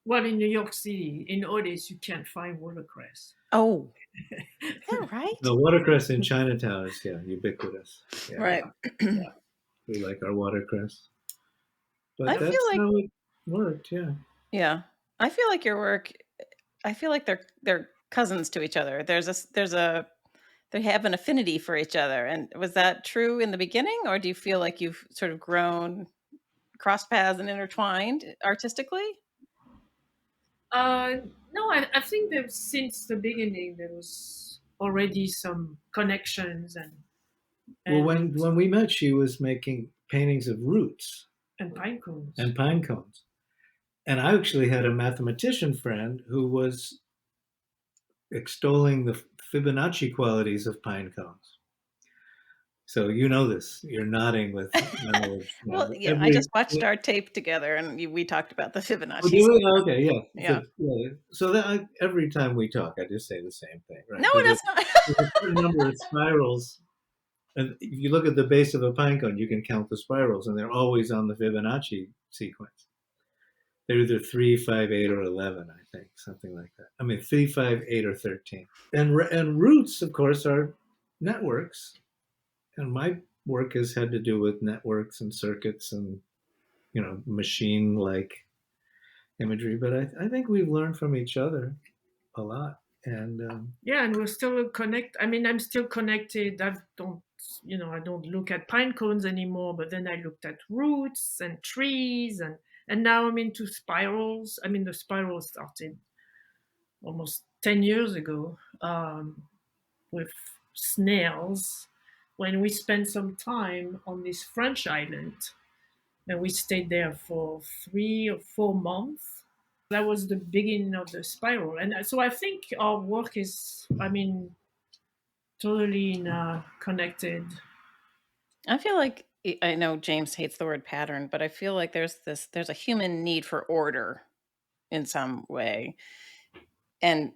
Well, in New York City, in Otis, you can't find watercress. Oh, is that right? The watercress in Chinatown is ubiquitous. Yeah. Right. Yeah. We like our watercress. But I that's feel like, how it worked. Yeah. Yeah, I feel like your work. I feel like they're cousins to each other. They have an affinity for each other. And was that true in the beginning, or do you feel like you've sort of grown, crossed paths, and intertwined artistically? No, I think that since the beginning there was already some connections and well, when we met, she was making paintings of roots and pine cones. And I actually had a mathematician friend who was extolling the Fibonacci qualities of pine cones. So this. You're nodding with knowledge. Well, yeah, I just watched our tape together, and we talked about the Fibonacci. Oh, okay, yeah. Yeah. So that every time we talk, I just say the same thing, right? No, that's not. There's a certain number of spirals, and if you look at the base of a pine cone, you can count the spirals, and they're always on the Fibonacci sequence. They're either 3, 5, 8, or 11, I think, something like that. I mean, 3, 5, 8, or 13. And roots, of course, are networks. And my work has had to do with networks and circuits and, machine-like imagery. But I think we've learned from each other a lot. And and we're still connected. I mean, I'm still connected. I don't look at pine cones anymore. But then I looked at roots and trees, and now I'm into spirals. I mean, the spiral started almost 10 years ago with snails. When we spent some time on this French island, and we stayed there for 3 or 4 months. That was the beginning of the spiral. And so I think our work is, totally connected. I feel like I know James hates the word pattern, but I feel like there's a human need for order in some way. And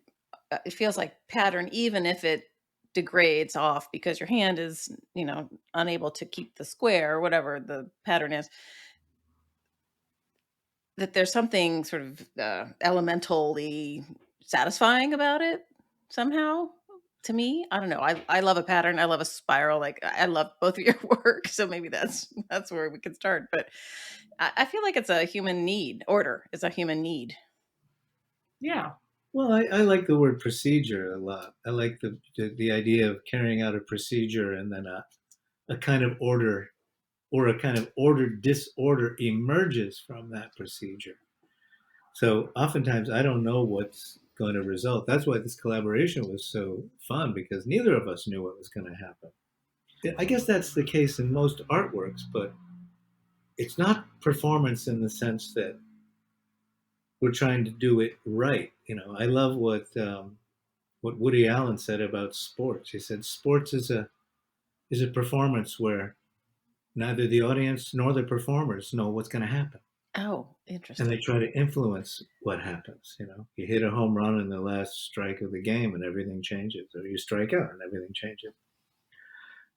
it feels like pattern, even if it degrades off because your hand is, unable to keep the square or whatever the pattern is, that there's something sort of elementally satisfying about it somehow. To me, I don't know. I love a pattern. I love a spiral. Like I love both of your work, so maybe that's where we could start. But I feel like it's a human need. Order is a human need. Yeah. Well, I like the word procedure a lot. I like the idea of carrying out a procedure and then a kind of order or a kind of ordered disorder emerges from that procedure. So oftentimes I don't know what's going to result. That's why this collaboration was so fun because neither of us knew what was going to happen. I guess that's the case in most artworks, but it's not performance in the sense that we're trying to do it right. I love what Woody Allen said about sports. He said sports is a performance where neither the audience nor the performers know what's going to happen, Oh, and they interesting. try to influence what happens. You hit a home run in the last strike of the game, and everything changes, or you strike out, and everything changes.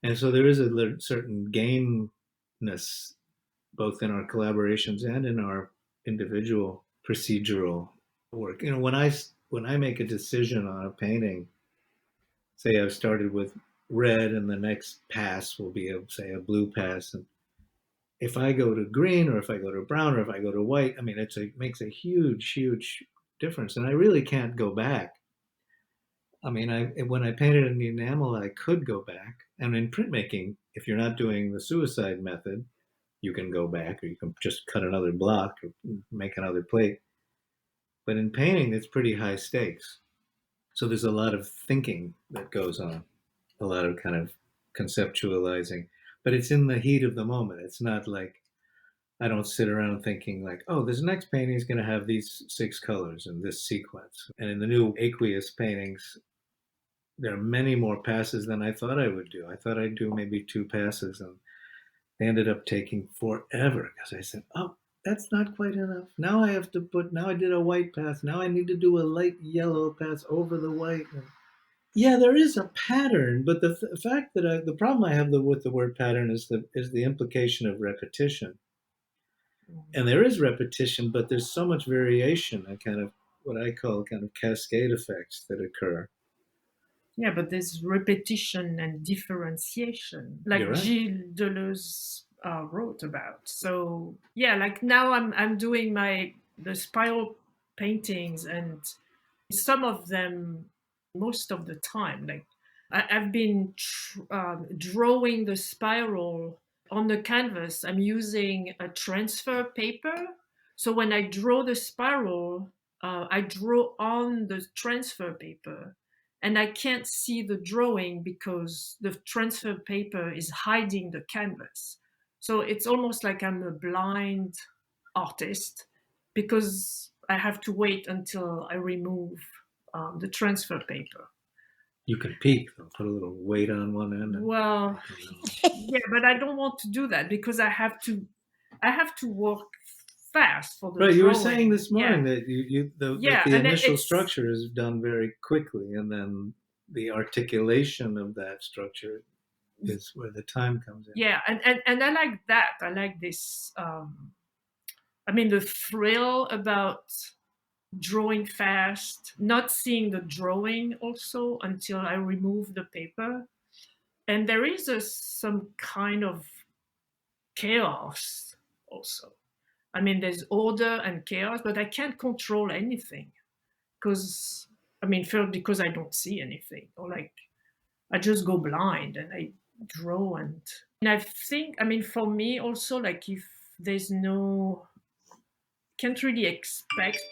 And so there is a certain gameness both in our collaborations and in our individual procedural work. When I make a decision on a painting, say I've started with red and the next pass will be say a blue pass, and if I go to green or if I go to brown or if I go to white, I mean it makes a huge difference, and I really can't go back. I mean, when I painted an enamel, I could go back, and in printmaking, if you're not doing the suicide method, you can go back, or you can just cut another block or make another plate. But in painting, it's pretty high stakes. So there's a lot of thinking that goes on, a lot of kind of conceptualizing. But it's in the heat of the moment. It's not like I don't sit around thinking like, oh, this next painting is going to have these 6 colors in this sequence. And in the new aqueous paintings, there are many more passes than I thought I would do. I thought I'd do maybe 2 passes, and they ended up taking forever because I said, oh, that's not quite enough. Now now I did a white pass. Now I need to do a light yellow pass over the white. And yeah, there is a pattern, but the fact that the problem I have with the word pattern is the implication of repetition. And there is repetition, but there's so much variation, a kind of what I call kind of cascade effects that occur. Yeah, but there's repetition and differentiation, You're like right. Gilles Deleuze wrote about. So yeah, like now I'm doing the spiral paintings, and some of them, most of the time, like I've been drawing the spiral on the canvas. I'm using a transfer paper. So when I draw the spiral, I draw on the transfer paper, and I can't see the drawing because the transfer paper is hiding the canvas. So it's almost like I'm a blind artist because I have to wait until I remove the transfer paper. You can peek, though, put a little weight on one end, and Well, yeah, but I don't want to do that because I have to work fast for the right. You were saying drawing. this Yeah, morning that that yeah, the and initial it's structure is done very quickly, and then the articulation of that structure is where the time comes in. yeah, and I like that. I like this. I mean, the thrill about drawing fast, not seeing the drawing also until I remove the paper. And there is some kind of chaos also. I mean, there's order and chaos, but I can't control anything because, I mean, first because I don't see anything, or like I just go blind and I draw. And I think, I mean, for me also, like if there's no, can't really expect,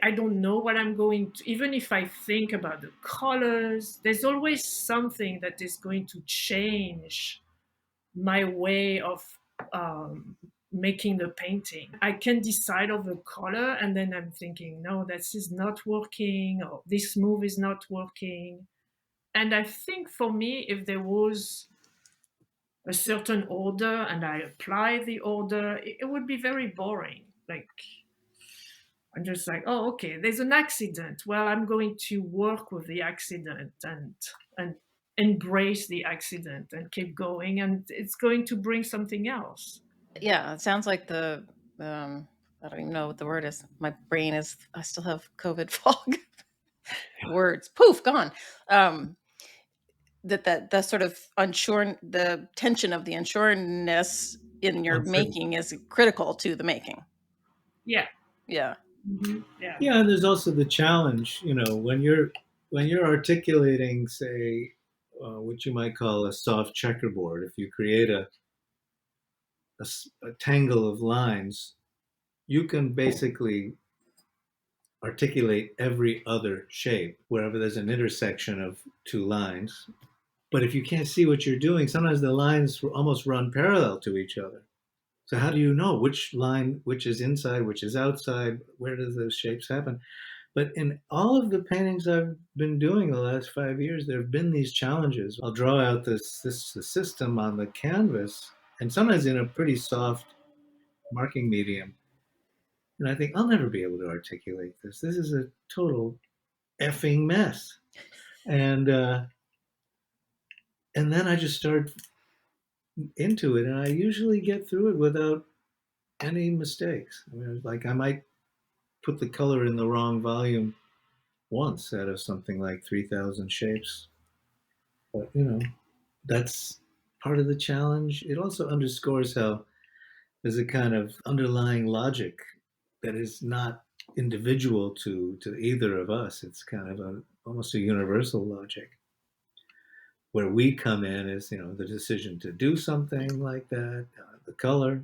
I don't know what I'm going to, even if I think about the colors, there's always something that is going to change my way of making the painting. I can decide of a color and then I'm thinking, no, this is not working, or this move is not working. And I think for me, if there was a certain order and I apply the order, it would be very boring. Like, I'm just like, oh, okay, there's an accident. Well, I'm going to work with the accident and embrace the accident and keep going, and it's going to bring something else. Yeah, it sounds like the I don't even know what the word is. My brain is I still have COVID fog. Words. Poof, gone. Um that the sort of unsure the tension of the unsureness in your Uncertainty. making is critical to the making. Yeah. Yeah. Yeah. Yeah, and there's also the challenge, when you're articulating, say, what you might call a soft checkerboard. If you create a tangle of lines, you can basically articulate every other shape wherever there's an intersection of two lines. But if you can't see what you're doing, sometimes the lines almost run parallel to each other. So how do you know which line, which is inside, which is outside? Where does those shapes happen? But in all of the paintings I've been doing the last 5 years, there have been these challenges. I'll draw out this the system on the canvas, and sometimes in a pretty soft marking medium. And I think I'll never be able to articulate this. This is a total effing mess. And uh, and then I just start into it, and I usually get through it without any mistakes. I mean, like I might put the color in the wrong volume once out of something like 3,000 shapes, but that's part of the challenge. It also underscores how there's a kind of underlying logic that is not individual to either of us. It's kind of almost a universal logic. Where we come in is, the decision to do something like that, the color.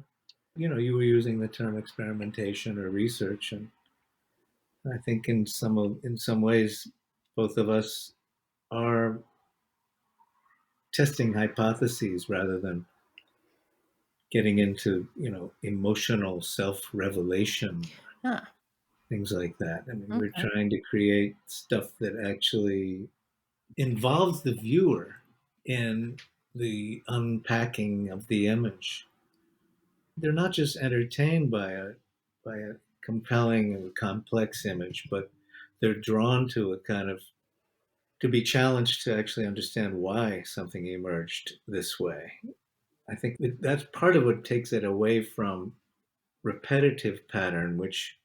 You were using the term experimentation or research, and I think in some ways, both of us are testing hypotheses rather than getting into emotional self-revelation, Ah, things like that. I mean, we're okay. trying to create stuff that actually involves the viewer in the unpacking of the image. They're not just entertained by a compelling and complex image, but they're drawn to a kind of to be challenged to actually understand why something emerged this way. I think that's part of what takes it away from repetitive pattern, which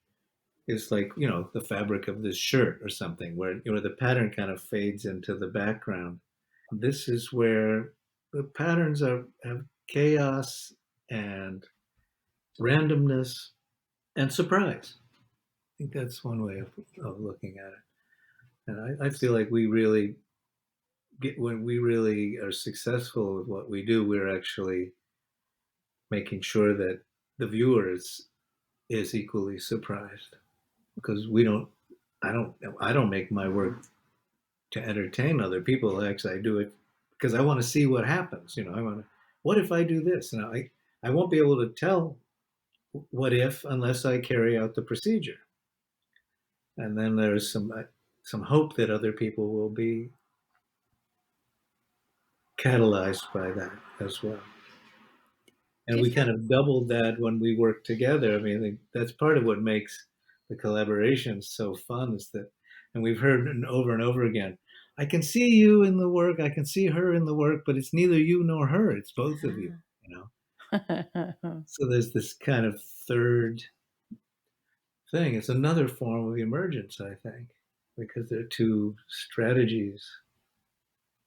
is like, the fabric of this shirt or something, where the pattern kind of fades into the background. This is where the patterns have chaos and randomness and surprise. I think that's one way of looking at it. And I feel like we really get when we really are successful with what we do, we're actually making sure that the viewer is equally surprised, because we don't I don't make my work to entertain other people. Actually, I do it because I want to see what happens. I want to, what if I do this? And I won't be able to tell what if unless I carry out the procedure. And then there's some hope that other people will be catalyzed by that as well. Do And you we feel kind of doubled that when we work together. I mean, I think that's part of what makes the collaboration so fun, is that, and we've heard and over again, I can see you in the work, I can see her in the work, but it's neither you nor her, it's both of you, you know? So there's this kind of third thing. It's another form of emergence, I think, because there are two strategies.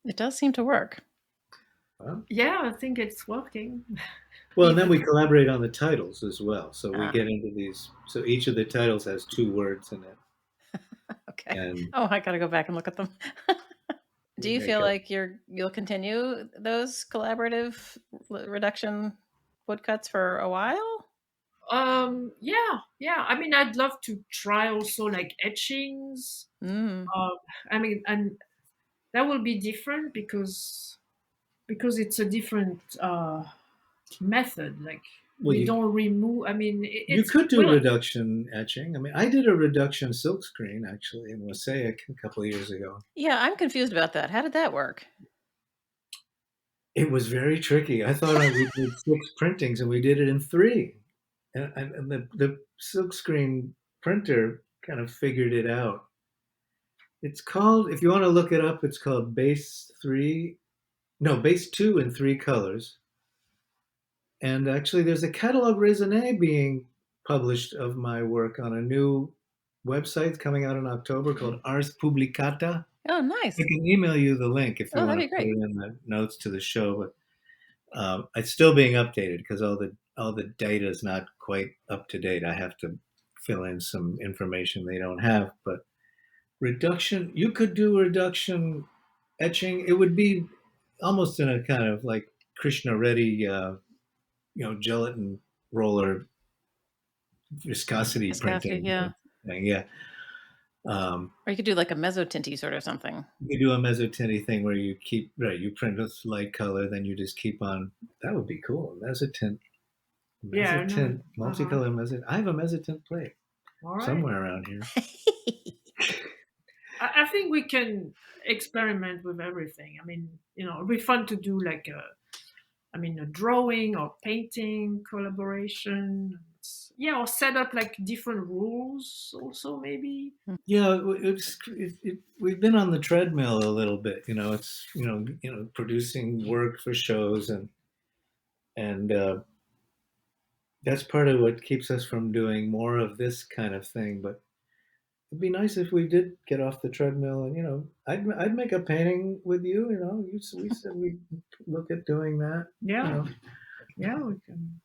It does seem to work. Well, Yeah, I think it's working. well, and then Even we collaborate on the titles as well. So we Ah, get into these. So each of the titles has two words in it, okay. and Oh, I gotta go back and look at them. Do we you make feel up. like you'll continue those collaborative reduction woodcuts for a while? yeah, yeah. I mean, I'd love to try also like etchings. Mm. Um, I mean, and that will be different because it's a different method. Like Well, we don't remove. I mean, you it's could do well, reduction etching. I mean, I did a reduction silkscreen actually in Mosaic a couple of years ago. Yeah, I'm confused about that. How did that work? It was very tricky. I thought we did 6 printings, and we did it in 3. And the silkscreen printer kind of figured it out. It's called, if you want to look it up, it's called Base 2 in 3 colors. And actually, there's a catalog raisonné being published of my work on a new website coming out in October called Ars Publicata. Oh, nice. I can email you the link if you Oh, want that'd to be put great. it in the notes to the show. But it's still being updated because all the data is not quite up to date. I have to fill in some information they don't have. But reduction, you could do reduction etching. It would be almost in a kind of like Krishna Reddy, gelatin roller viscosity Viscosity, printing yeah. thing. Yeah. Um, Or you could do like a mezzotinty sort of something. you do a mezzotinty thing where you print with light color, then you just keep on. That would be cool. yeah, I know. Multicolor mezzotint. I have a mezzotint plate All right. somewhere around here. I think we can experiment with everything. I mean, it'd be fun to do like a drawing or painting collaboration. Or set up like different rules also maybe. Yeah, we've been on the treadmill a little bit. It's producing work for shows and that's part of what keeps us from doing more of this kind of thing. But it'd be nice if we did get off the treadmill and I'd make a painting with you. We said we look at doing that. Yeah, yeah, we can.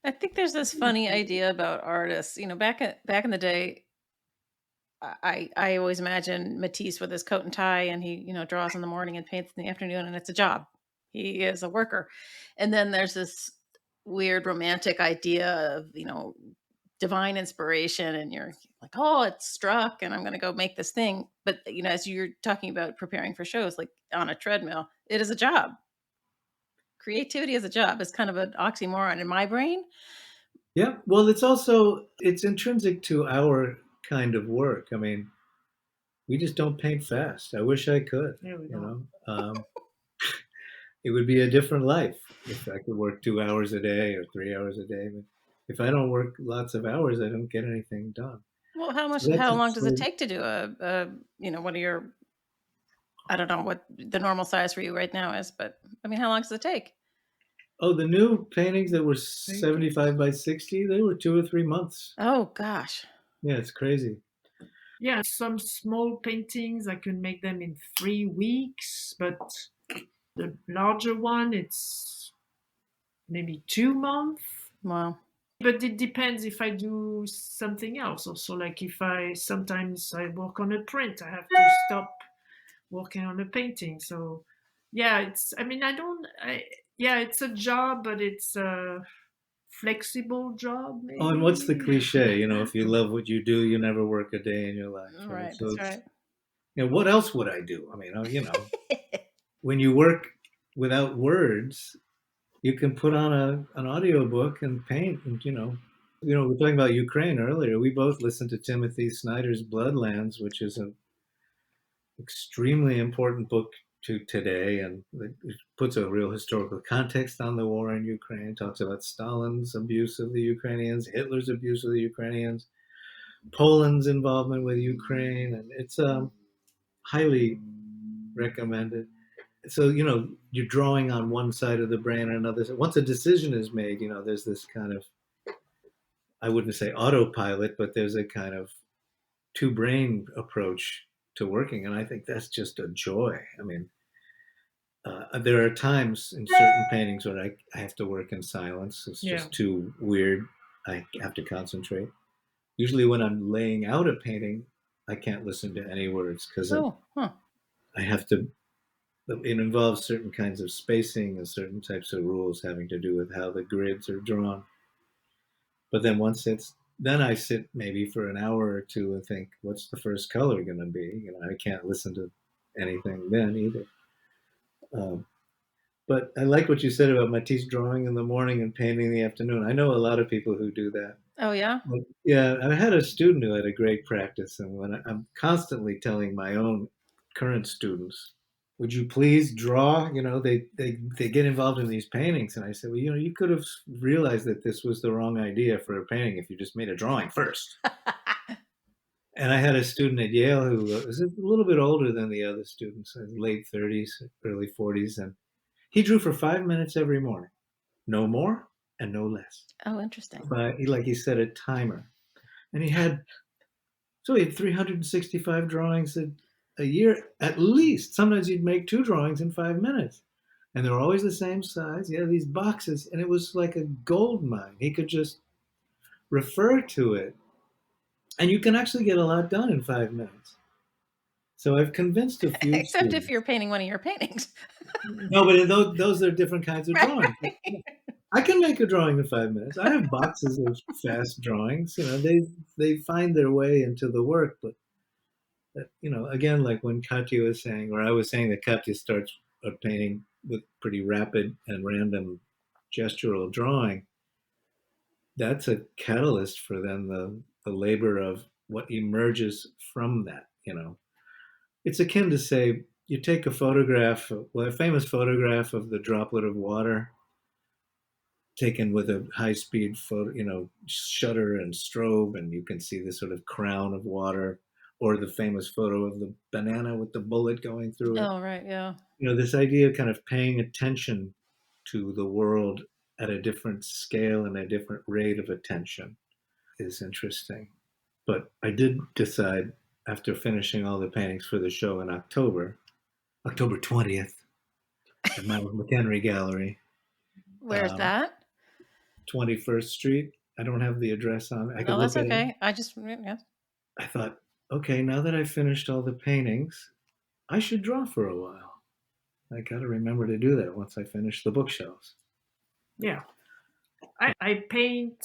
I think there's this funny idea about artists. Back in the day, I always imagine Matisse with his coat and tie, and he draws in the morning and paints in the afternoon, and it's a job. He is a worker. And then there's this weird romantic idea of divine inspiration, and you're like, oh, it struck, and I'm going to go make this thing. But as you're talking about preparing for shows, like on a treadmill, it is a job. Creativity as a job is kind of an oxymoron in my brain. Yeah, well, it's intrinsic to our kind of work. I mean, we just don't paint fast. I wish I could. There we go. It would be a different life if I could work 2 hours a day or 3 hours a day. But if I don't work lots of hours, I don't get anything done. Well, how long does it take to do one of your, I don't know what the normal size for you right now is, but I mean, how long does it take? Oh, the new paintings that were 75 by 60, they were 2 or 3 months. Oh, gosh. Yeah, it's crazy. Yeah, some small paintings, I can make them in 3 weeks, but the larger one, it's maybe 2 months. Wow. But it depends if I do something else also. Like sometimes I work on a print, I have to stop working on a painting. So yeah, it's a job, but it's a flexible job. Maybe. Oh, and what's the cliche? If you love what you do, you never work a day in your life. Right, So that's right. what else would I do? I mean, when you work without words, you can put on an audiobook and paint. And we're talking about Ukraine earlier. We both listened to Timothy Snyder's Bloodlands, which is an extremely important book to today, and it puts a real historical context on the war in Ukraine. It talks about Stalin's abuse of the Ukrainians, Hitler's abuse of the Ukrainians, Poland's involvement with Ukraine, and it's highly recommended. So you're drawing on one side of the brain and another. Once a decision is made, there's this kind of, I wouldn't say autopilot, but there's a kind of two brain approach to working, and I think that's just a joy. I mean, there are times in certain paintings where I have to work in silence. It's just too weird. I have to concentrate. Usually when I'm laying out a painting, I can't listen to any words because I have to. It involves certain kinds of spacing and certain types of rules having to do with how the grids are drawn. But then then I sit maybe for an hour or two and think, what's the first color going to be? I can't listen to anything then either. But I like what you said about Matisse drawing in the morning and painting in the afternoon. I know a lot of people who do that. Oh, yeah? But yeah, I had a student who had a great practice, and when I'm constantly telling my own current students, "Would you please draw?" You know, they get involved in these paintings, and I said, "Well, you know, you could have realized that this was the wrong idea for a painting if you just made a drawing first." And I had a student at Yale who was a little bit older than the other students, late 30s, early 40s, and he drew for 5 minutes every morning, no more and no less. Oh, interesting. But like he set a timer, and he had 365 drawings a year at least. Sometimes he'd make 2 drawings in 5 minutes, and they were always the same size. Yeah, these boxes, and it was like a gold mine. He could just refer to it, and you can actually get a lot done in 5 minutes. So I've convinced a few Except students. if you're painting one of your paintings. No, but those are different kinds of drawings. I can make a drawing in 5 minutes. I have boxes of fast drawings. You know, they find their way into the work, but you know, again, like when Katia was saying, or I was saying that Katia starts a painting with pretty rapid and random gestural drawing, that's a catalyst for then the labor of what emerges from that, you know. It's akin to say you take a photograph, well, a famous photograph of the droplet of water taken with a high-speed photo, you know, shutter and strobe, and you can see this sort of crown of water, or the famous photo of the banana with the bullet going through it. Oh, right, yeah. You know, this idea of kind of paying attention to the world at a different scale and a different rate of attention is interesting. But I did decide after finishing all the paintings for the show in October 20th, at my McHenry Gallery. Where's that? 21st Street. I don't have the address on. I could No, look that's at okay. it. I just, yeah. I thought, okay, now that I finished all the paintings, I should draw for a while. I got to remember to do that once I finish the bookshelves. Yeah. I paint.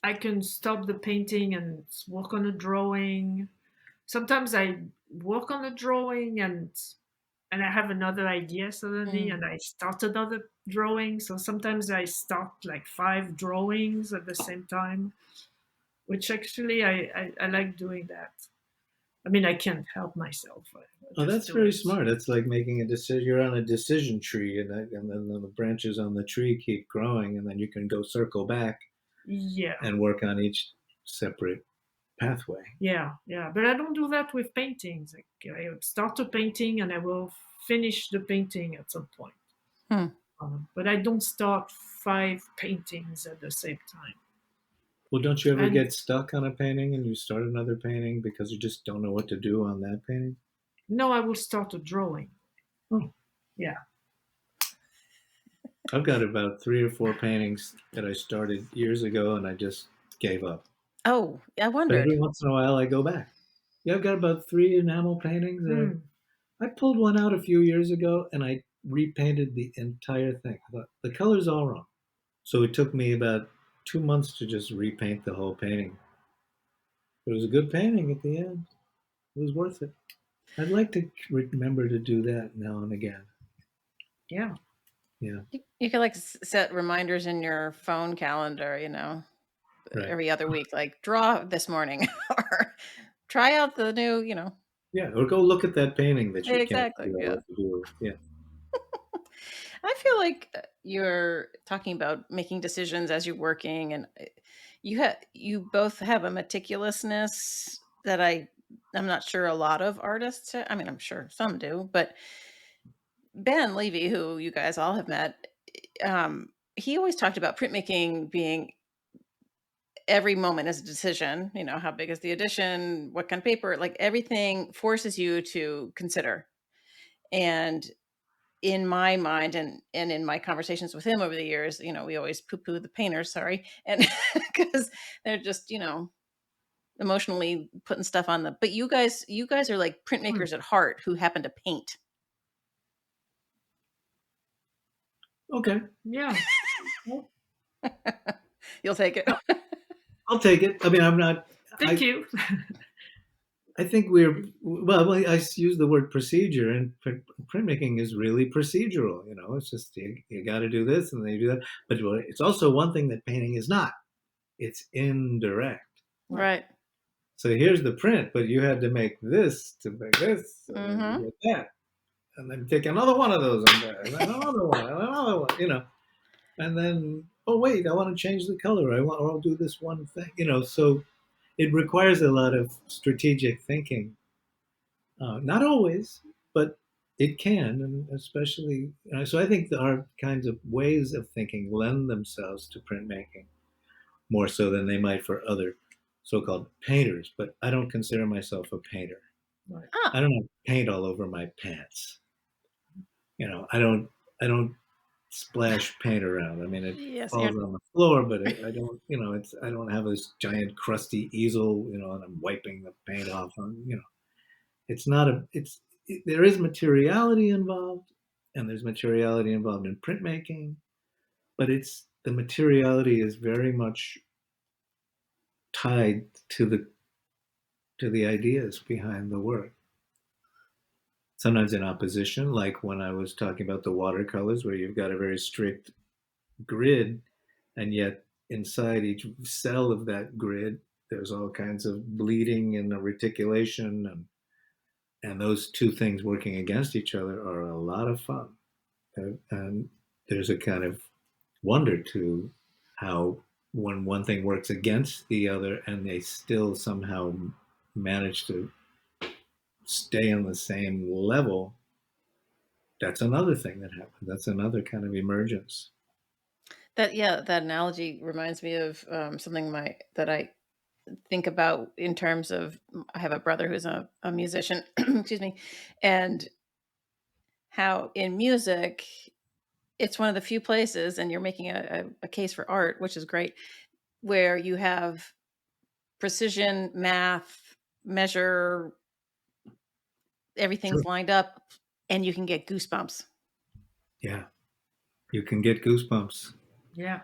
I can stop the painting and work on a drawing. Sometimes I work on a drawing and I have another idea suddenly and I start another drawing. So sometimes I start like 5 drawings at the same time, which actually I like doing that. I mean, I can't help myself. Oh, that's very smart. That's like making a decision. You're on a decision tree, and then the branches on the tree keep growing, and then you can go circle back Yeah. and work on each separate pathway. Yeah, yeah. But I don't do that with paintings. Like, I start a painting and I will finish the painting at some point. But I don't start 5 paintings at the same time. Well, don't you ever get stuck on a painting and you start another painting because you just don't know what to do on that painting? No, I will start a drawing. Oh. Yeah. I've got about 3 or 4 paintings that I started years ago and I just gave up. Oh, I But wondered. every once in a while I go back. Yeah, I've got about 3 enamel paintings. I pulled one out a few years ago and I repainted the entire thing. I thought the color's all wrong. So it took me about 2 months to just repaint the whole painting. It was a good painting at the end. It was worth it. I'd like to remember to do that now and again. Yeah. Yeah. You can like set reminders in your phone calendar, you know, every other week, like draw this morning or try out the new, you know. Yeah, or go look at that painting that you Exactly, can't figure out what to do. Yeah. I feel like you're talking about making decisions as you're working, and you both have a meticulousness that I'm not sure a lot of artists. I mean, I'm sure some do, but Ben Levy, who you guys all have met, he always talked about printmaking being every moment is a decision. You know, how big is the edition? What kind of paper? Like everything forces you to consider. And in my mind and in my conversations with him over the years, you know, we always poo-poo the painters, sorry. And because they're just, you know, emotionally putting stuff on them. But you guys are like printmakers at heart who happen to paint. Okay. Yeah. You'll take it. I'll take it. I mean, I'm not. Thank you. I think we're well. I use the word procedure, and printmaking is really procedural. You know, it's just you got to do this, and then you do that. But it's also one thing that painting is not. It's indirect. Right. Right. So here's the print, but you had to make this to make this, and then Mm-hmm. you get that, and then take another one of those, and then another one, and another one. You know, and then oh wait, I want to change the color. I'll do this one thing. You know, so it requires a lot of strategic thinking. Not always, but it can, and especially. So I think there are kinds of ways of thinking lend themselves to printmaking more so than they might for other so-called painters. But I don't consider myself a painter. Right. I don't have paint all over my pants. You know, I don't splash paint around. I mean, it Yes, falls Aaron. on the floor, but I don't. You know, I don't have this giant crusty easel. You know, and I'm wiping the paint off on. You know, it's not a. There is materiality involved, and there's materiality involved in printmaking, but it's the materiality is very much tied to the ideas behind the work. Sometimes in opposition, like when I was talking about the watercolors, where you've got a very strict grid, and yet inside each cell of that grid, there's all kinds of bleeding and reticulation, and those two things working against each other are a lot of fun. And there's a kind of wonder to how when one thing works against the other and they still somehow manage to stay on the same level, that's another thing that happens. That's another kind of emergence. That analogy reminds me of something that I think about in terms of I have a brother who's a musician, excuse me, and how in music it's one of the few places, and you're making a case for art, which is great, where you have precision, math, measure, Sure. everything's lined up, and you can get goosebumps. Yeah, you can get goosebumps. Yeah.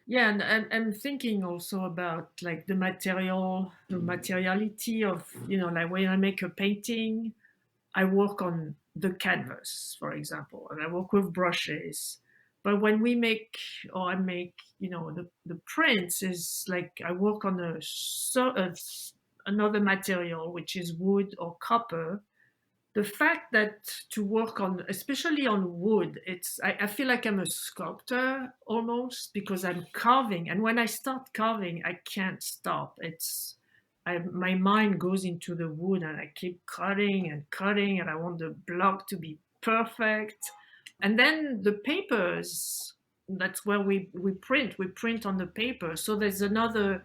Yeah, and I'm thinking also about like the materiality of, like when I make a painting, I work on the canvas, for example, and I work with brushes. But when we make, or I make, the prints is like I work on another material, which is wood or copper. The fact that to work on, especially on wood, I feel like I'm a sculptor almost because I'm carving, and when I start carving I can't stop. My mind goes into the wood and I keep cutting and cutting, and I want the block to be perfect. And then the papers, that's where we print on the paper, so there's another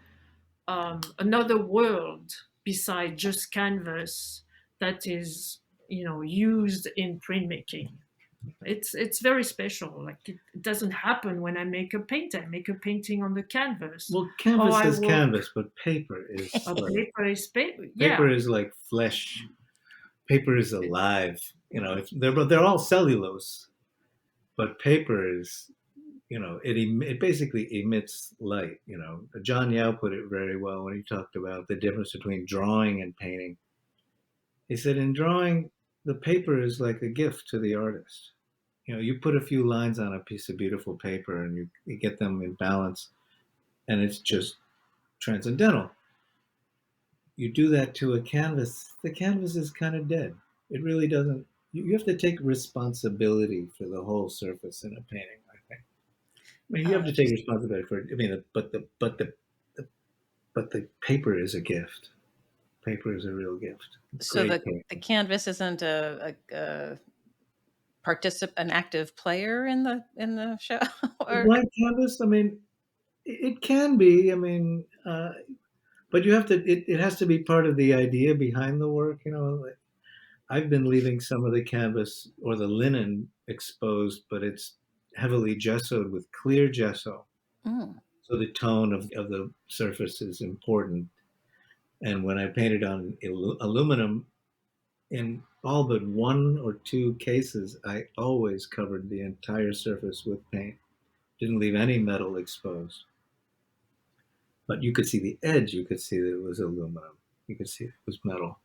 world beside just canvas that is used in printmaking. It's very special. Like it doesn't happen when I make a painting. I make a painting on the canvas. Well, Oh, canvas I is work. canvas, but paper is A like paper is paper. paper Yeah. is like flesh. Paper is alive. You know, they're all cellulose, but paper is, you know, it basically emits light. You know, John Yao put it very well when he talked about the difference between drawing and painting. He said in drawing, the paper is like a gift to the artist. You know, you put a few lines on a piece of beautiful paper and you get them in balance, and it's just transcendental. You do that to a canvas, the canvas is kind of dead. It really doesn't. You have to take responsibility for the whole surface in a painting. I think. I mean, you have to take responsibility for it. I mean, the but the paper is a gift. Paper is a real gift. So Great the paper. canvas isn't an active player in the show, The or blank canvas. I mean, it can be. I mean, but you have to. It has to be part of the idea behind the work. You know, like, I've been leaving some of the canvas or the linen exposed, but it's heavily gessoed with clear gesso. mm, So the tone of the surface is important. And when I painted on aluminum, in all but one or two cases, I always covered the entire surface with paint. Didn't leave any metal exposed. But you could see the edge, you could see that it was aluminum. You could see it was metal.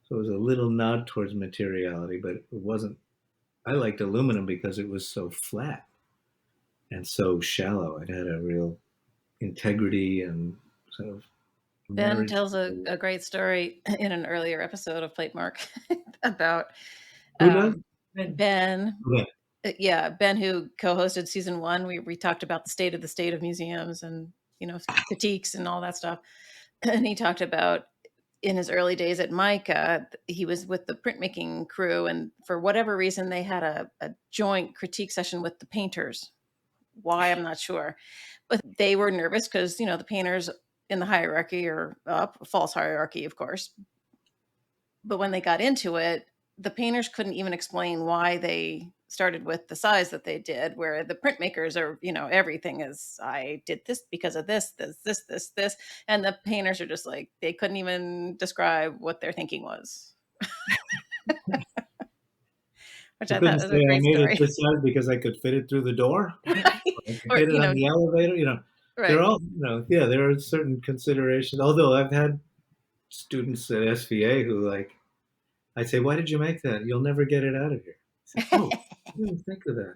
So it was a little nod towards materiality, but it wasn't. I liked aluminum because it was so flat and so shallow. It had a real integrity and sort of Ben marriage. tells a great story in an earlier episode of Platemark about Who does? Ben. Yeah. Yeah, Ben, who co-hosted season 1. We talked about the state of museums and, critiques and all that stuff. And he talked about in his early days at Mica, he was with the printmaking crew, and for whatever reason, they had a joint critique session with the painters. Why, I'm not sure. But they were nervous because, the painters in the hierarchy are up, a false hierarchy, of course. But when they got into it, the painters couldn't even explain why they started with the size that they did, where the printmakers are, everything is, I did this because of this. And the painters are just like, they couldn't even describe what their thinking was. Which I I thought couldn't was say a I great made story. it this size because I could fit it through the door. Right. I could Or, fit it on the elevator. They're right. all, yeah, there are certain considerations. Although I've had students at SVA who I'd say, why did you make that? You'll never get it out of here. I said, oh, I didn't think of that.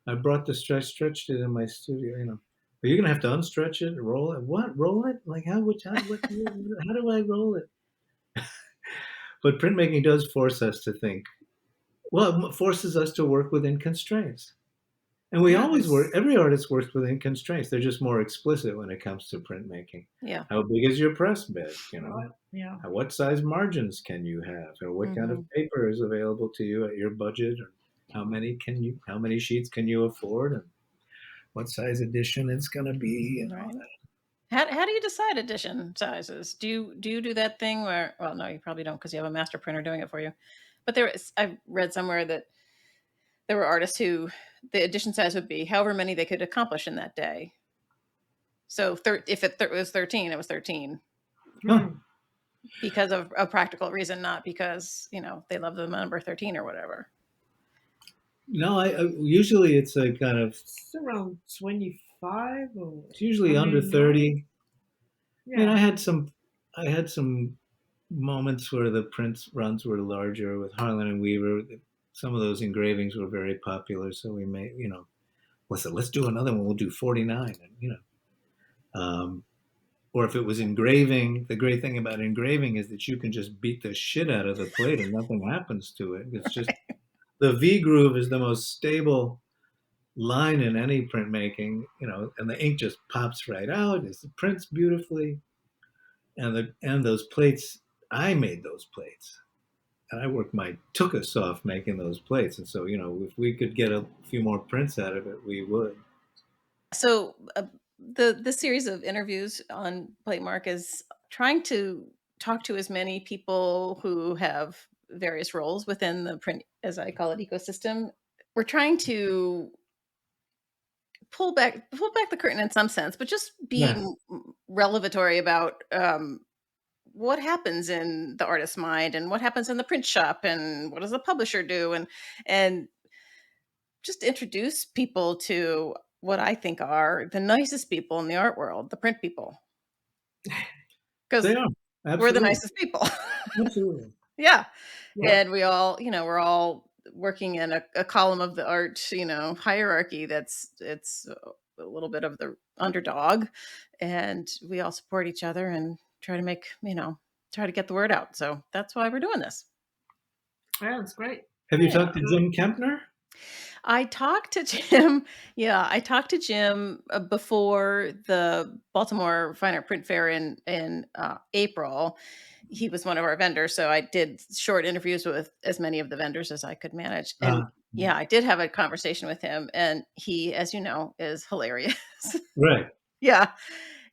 I brought the stretched it in my studio, But you're going to have to unstretch it, roll it. What? Roll it? Like how do I roll it? But printmaking does force us to think. Well, it forces us to work within constraints. And we always work, every artist works within constraints. They're just more explicit when it comes to printmaking. Yeah. How big is your press bed? Yeah. What size margins can you have? Or what kind of paper is available to you at your budget? Or how many sheets can you afford? And what size edition it's going to be? And all that. How do you decide edition sizes? Do you do that thing where, well, no, you probably don't because you have a master printer doing it for you. But I've read somewhere that there were artists who the edition size would be however many they could accomplish in that day. So if it was 13, it was 13. Huh. Because of a practical reason, not because, they love the number 13 or whatever. No, usually it's a kind of... It's around 25 or... It's usually under 30. Yeah. I mean, I had some moments where the print runs were larger with Harlan and Weaver. Some of those engravings were very popular, so we made, let's do another one. We'll do 49, and or if it was engraving, the great thing about engraving is that you can just beat the shit out of the plate and nothing happens to it. It's just the V groove is the most stable line in any printmaking, and the ink just pops right out. It prints beautifully, and those plates. I made those plates. And I worked my tuchus off making those plates. And so, if we could get a few more prints out of it, we would. So the series of interviews on Platemark is trying to talk to as many people who have various roles within the print, as I call it, ecosystem. We're trying to pull back the curtain in some sense, but just be revelatory about what happens in the artist's mind and what happens in the print shop and what does the publisher do, and just introduce people to what I think are the nicest people in the art world, the print people. Because we're the nicest people. Absolutely. Yeah. And we all, we're all working in a column of the art, hierarchy it's a little bit of the underdog, and we all support each other and try to make, try to get the word out. So that's why we're doing this. Yeah, it's great. Have you talked to Jim Kempner? I talked to Jim. Yeah, I talked to Jim before the Baltimore Fine Art Print Fair in April. He was one of our vendors, so I did short interviews with as many of the vendors as I could manage. And yeah, I did have a conversation with him, and he, as you know, is hilarious. Right. Yeah.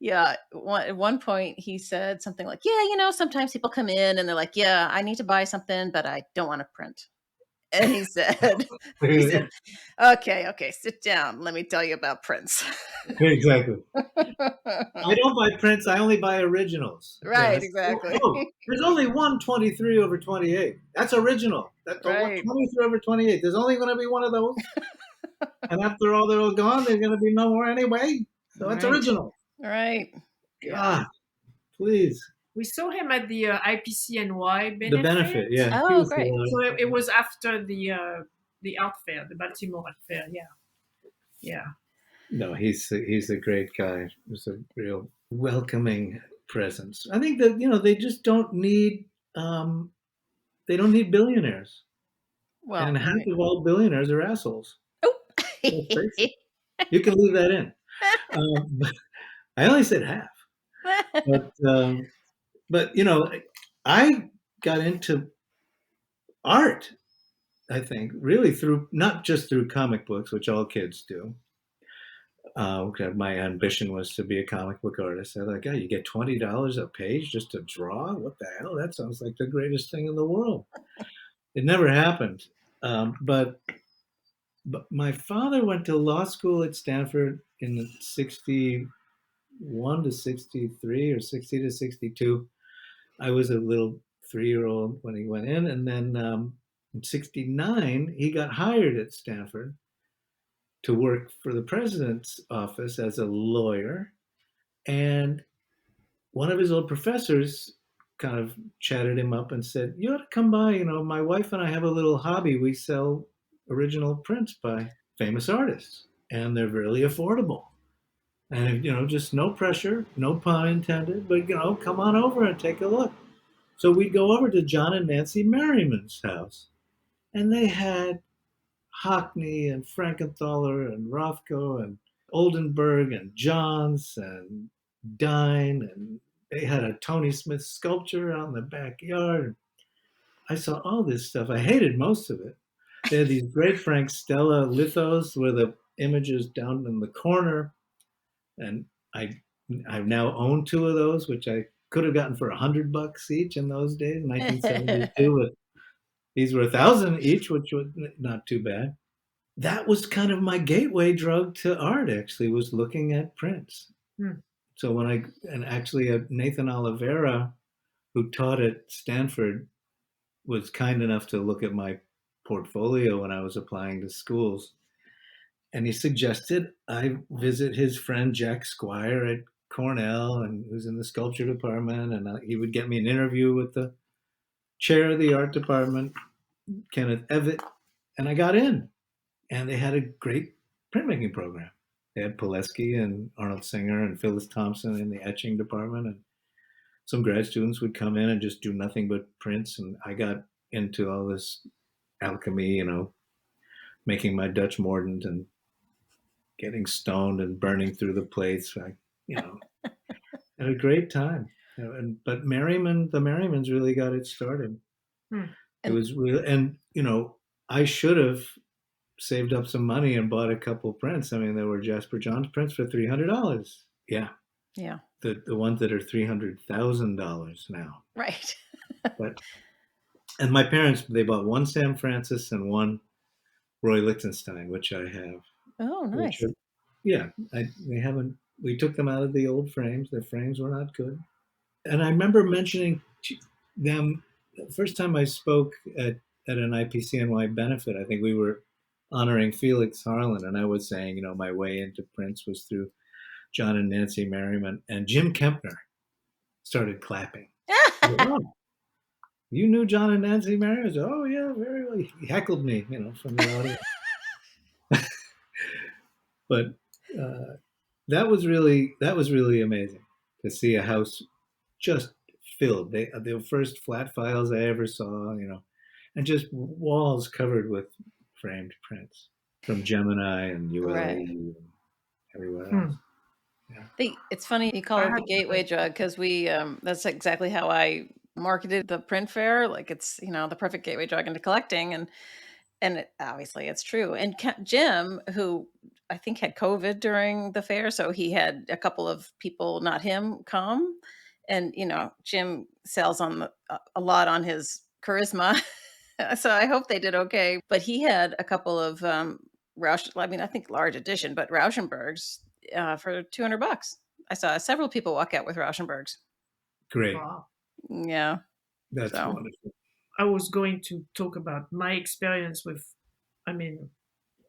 Yeah. At one point he said something like, yeah, sometimes people come in and they're like, yeah, I need to buy something, but I don't want to print. And he said, okay, sit down. Let me tell you about prints. Exactly. I don't buy prints. I only buy originals. Right, exactly. There's only one 23/28. That's original. That's right. 23/28. There's only going to be one of those. And after all, they're all gone. There's going to be no more anyway. So that's original. Right. God, please. We saw him at the IPCNY The benefit, yeah. He Oh, was great. So it was after the art fair, the Baltimore art fair. Yeah, yeah. No, he's a great guy. He's a real welcoming presence. I think that they just don't need they don't need billionaires, Well, and half right. of all billionaires are assholes. Oh. Let's face it. You can leave that in. But I only said half, but I got into art. I think really through not just through comic books, which all kids do. My ambition was to be a comic book artist. I thought, God, you get $20 a page just to draw? What the hell? That sounds like the greatest thing in the world. It never happened. But my father went to law school at Stanford in 61 to 63 or 60 to 62. I was a little 3-year-old when he went in. And then in 69, he got hired at Stanford to work for the president's office as a lawyer. And one of his old professors kind of chatted him up and said, "You ought to come by. My wife and I have a little hobby. We sell original prints by famous artists, and they're really affordable. And, just no pressure, no pun intended, but, come on over and take a look." So we'd go over to John and Nancy Merriman's house, and they had Hockney and Frankenthaler and Rothko and Oldenburg and Johns and Dine, and they had a Tony Smith sculpture out in the backyard. I saw all this stuff. I hated most of it. They had these great Frank Stella lithos where the images down in the corner, and I now own 2 of those, which I could have gotten for $100 each in those days, 1972. These were 1,000 each, which was not too bad. That was kind of my gateway drug to art, actually, was looking at prints. So and actually Nathan Oliveira, who taught at Stanford, was kind enough to look at my portfolio when I was applying to schools. And he suggested I visit his friend Jack Squire at Cornell, and who's in the sculpture department, and he would get me an interview with the chair of the art department, Kenneth Evitt, and I got in. And they had a great printmaking program. They had Pileski and Arnold Singer and Phyllis Thompson in the etching department, and some grad students would come in and just do nothing but prints. And I got into all this alchemy, making my Dutch mordant and getting stoned and burning through the plates. I had a great time. But the Merrimans really got it started. It was real, and I should have saved up some money and bought a couple prints. I mean, there were Jasper Johns prints for $300. Yeah. The ones that are $300,000 now. Right. And my parents, they bought one Sam Francis and one Roy Lichtenstein, which I have. Oh, nice. We took them out of the old frames. Their frames were not good. And I remember mentioning them the first time I spoke at an IPCNY benefit. I think we were honoring Felix Harlan, and I was saying, my way into prints was through John and Nancy Merriman, and Jim Kempner started clapping. "Oh, you knew John and Nancy Merriman?" I said, "Oh yeah, very well." He heckled me, from the audience. But that was really amazing to see a house just filled. The first flat files I ever saw, and just walls covered with framed prints from Gemini and ULE and everywhere else. Yeah. It's funny you call it the gateway drug, because that's exactly how I marketed the print fair. Like, it's the perfect gateway drug into collecting, and obviously it's true. And Jim, who I think had COVID during the fair, so he had a couple of people, not him, come, and Jim sells on a lot on his charisma. So I hope they did okay. But he had a couple of I think large edition, but Rauschenbergs for $200. I saw several people walk out with Rauschenbergs. Great. Wow. Yeah. That's wonderful. I was going to talk about my experience with,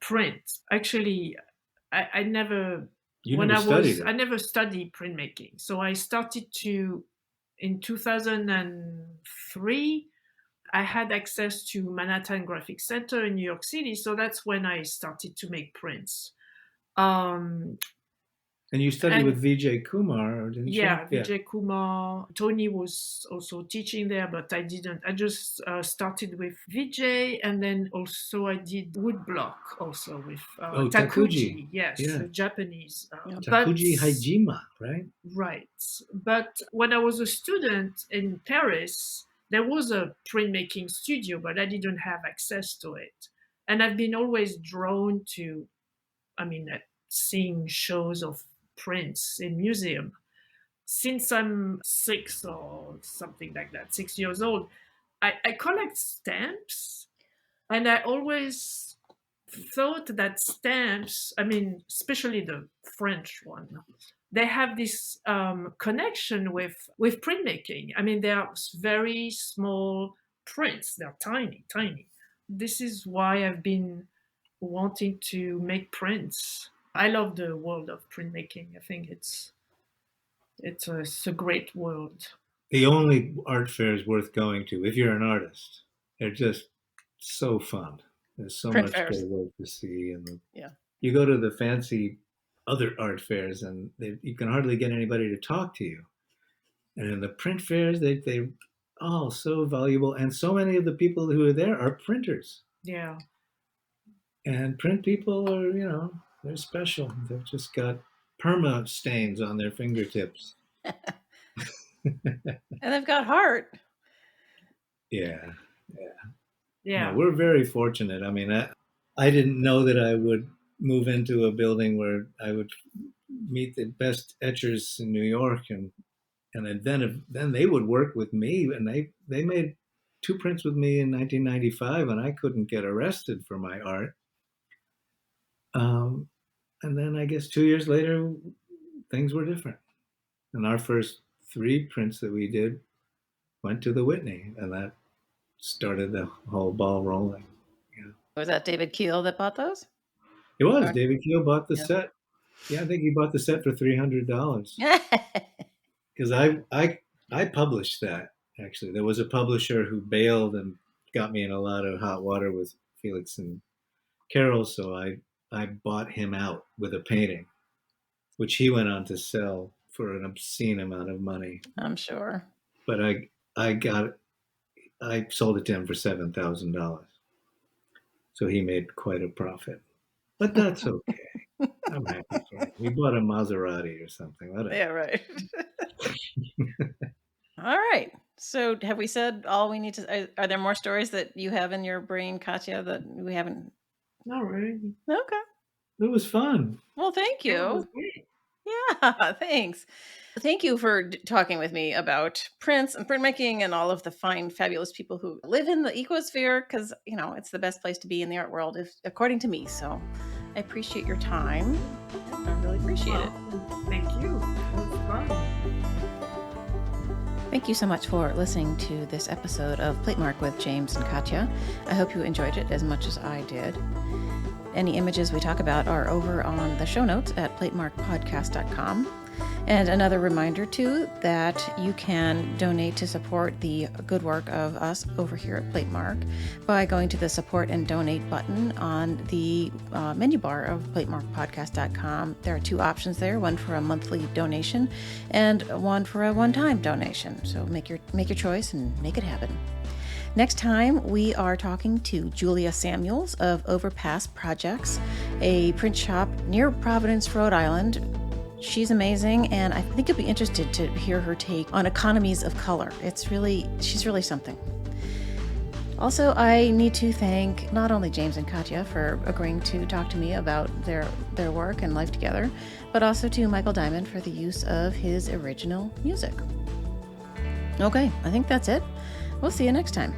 print. Actually, I never studied printmaking. So I started to in 2003, I had access to Manhattan Graphic Center in New York City. So that's when I started to make prints. And you studied And with Vijay Kumar, didn't yeah, you? Vijay Kumar. Tony was also teaching there, but I didn't. I just started with Vijay, and then also I did woodblock also with Oh, Takuji. Yes, Yeah. the Japanese. Takuji Hajima, right? Right. But when I was a student in Paris, there was a printmaking studio, but I didn't have access to it. And I've been always drawn to, seeing shows of prints in museum since I'm 6 or something like that, 6 years old. I collect stamps, and I always thought that stamps, especially the French one, they have this connection with printmaking. They are very small prints. They're tiny, tiny. This is why I've been wanting to make prints. I love the world of printmaking. I think it's a great world. The only art fairs worth going to, if you're an artist, they're just so fun. There's so Print much fairs. great work to see, and Yeah. you go to the fancy other art fairs, and you can hardly get anybody to talk to you. And in the print fairs, they all so valuable, and so many of the people who are there are printers. Yeah. And print people are, they're special. They've just got perma stains on their fingertips. And they've got heart. Yeah. Yeah. No, we're very fortunate. I didn't know that I would move into a building where I would meet the best etchers in New York, and then they would work with me, and they made 2 prints with me in 1995, and I couldn't get arrested for my art. And then I guess 2 years later, things were different, and our first 3 prints that we did went to the Whitney, and that started the whole ball rolling. Yeah. Was that David Keel that bought those? It was. David Keel bought the set. Yeah, I think he bought the set for $300. Because I published that, actually. There was a publisher who bailed and got me in a lot of hot water with Felix and Carol, so I bought him out with a painting, which he went on to sell for an obscene amount of money. I'm sure. But I sold it to him for $7,000. So he made quite a profit. But that's okay. I'm happy for him. We bought a Maserati or something. Whatever. Yeah, right. All right. So have we said all we need to? Are there more stories that you have in your brain, Katia, that we haven't? Not really. Okay. It was fun. Well, thank It you. was great. Yeah, thanks. Thank you for talking with me about prints and printmaking and all of the fine, fabulous people who live in the ecosphere, because, it's the best place to be in the art world, according to me. So I appreciate your time. I really appreciate it. Thank you. It was fun. Thank you so much for listening to this episode of Platemark with James and Katia. I hope you enjoyed it as much as I did. Any images we talk about are over on the show notes at platemarkpodcast.com. And another reminder, too, that you can donate to support the good work of us over here at Platemark by going to the support and donate button on the menu bar of platemarkpodcast.com. There are 2 options there, one for a monthly donation and one for a one-time donation. So make your choice and make it happen. Next time, we are talking to Julia Samuels of Overpass Projects, a print shop near Providence, Rhode Island. She's amazing, and I think you'll be interested to hear her take on economies of color. She's really something. Also, I need to thank not only James and Katia for agreeing to talk to me about their work and life together, but also to Michael Diamond for the use of his original music. Okay, I think that's it. We'll see you next time.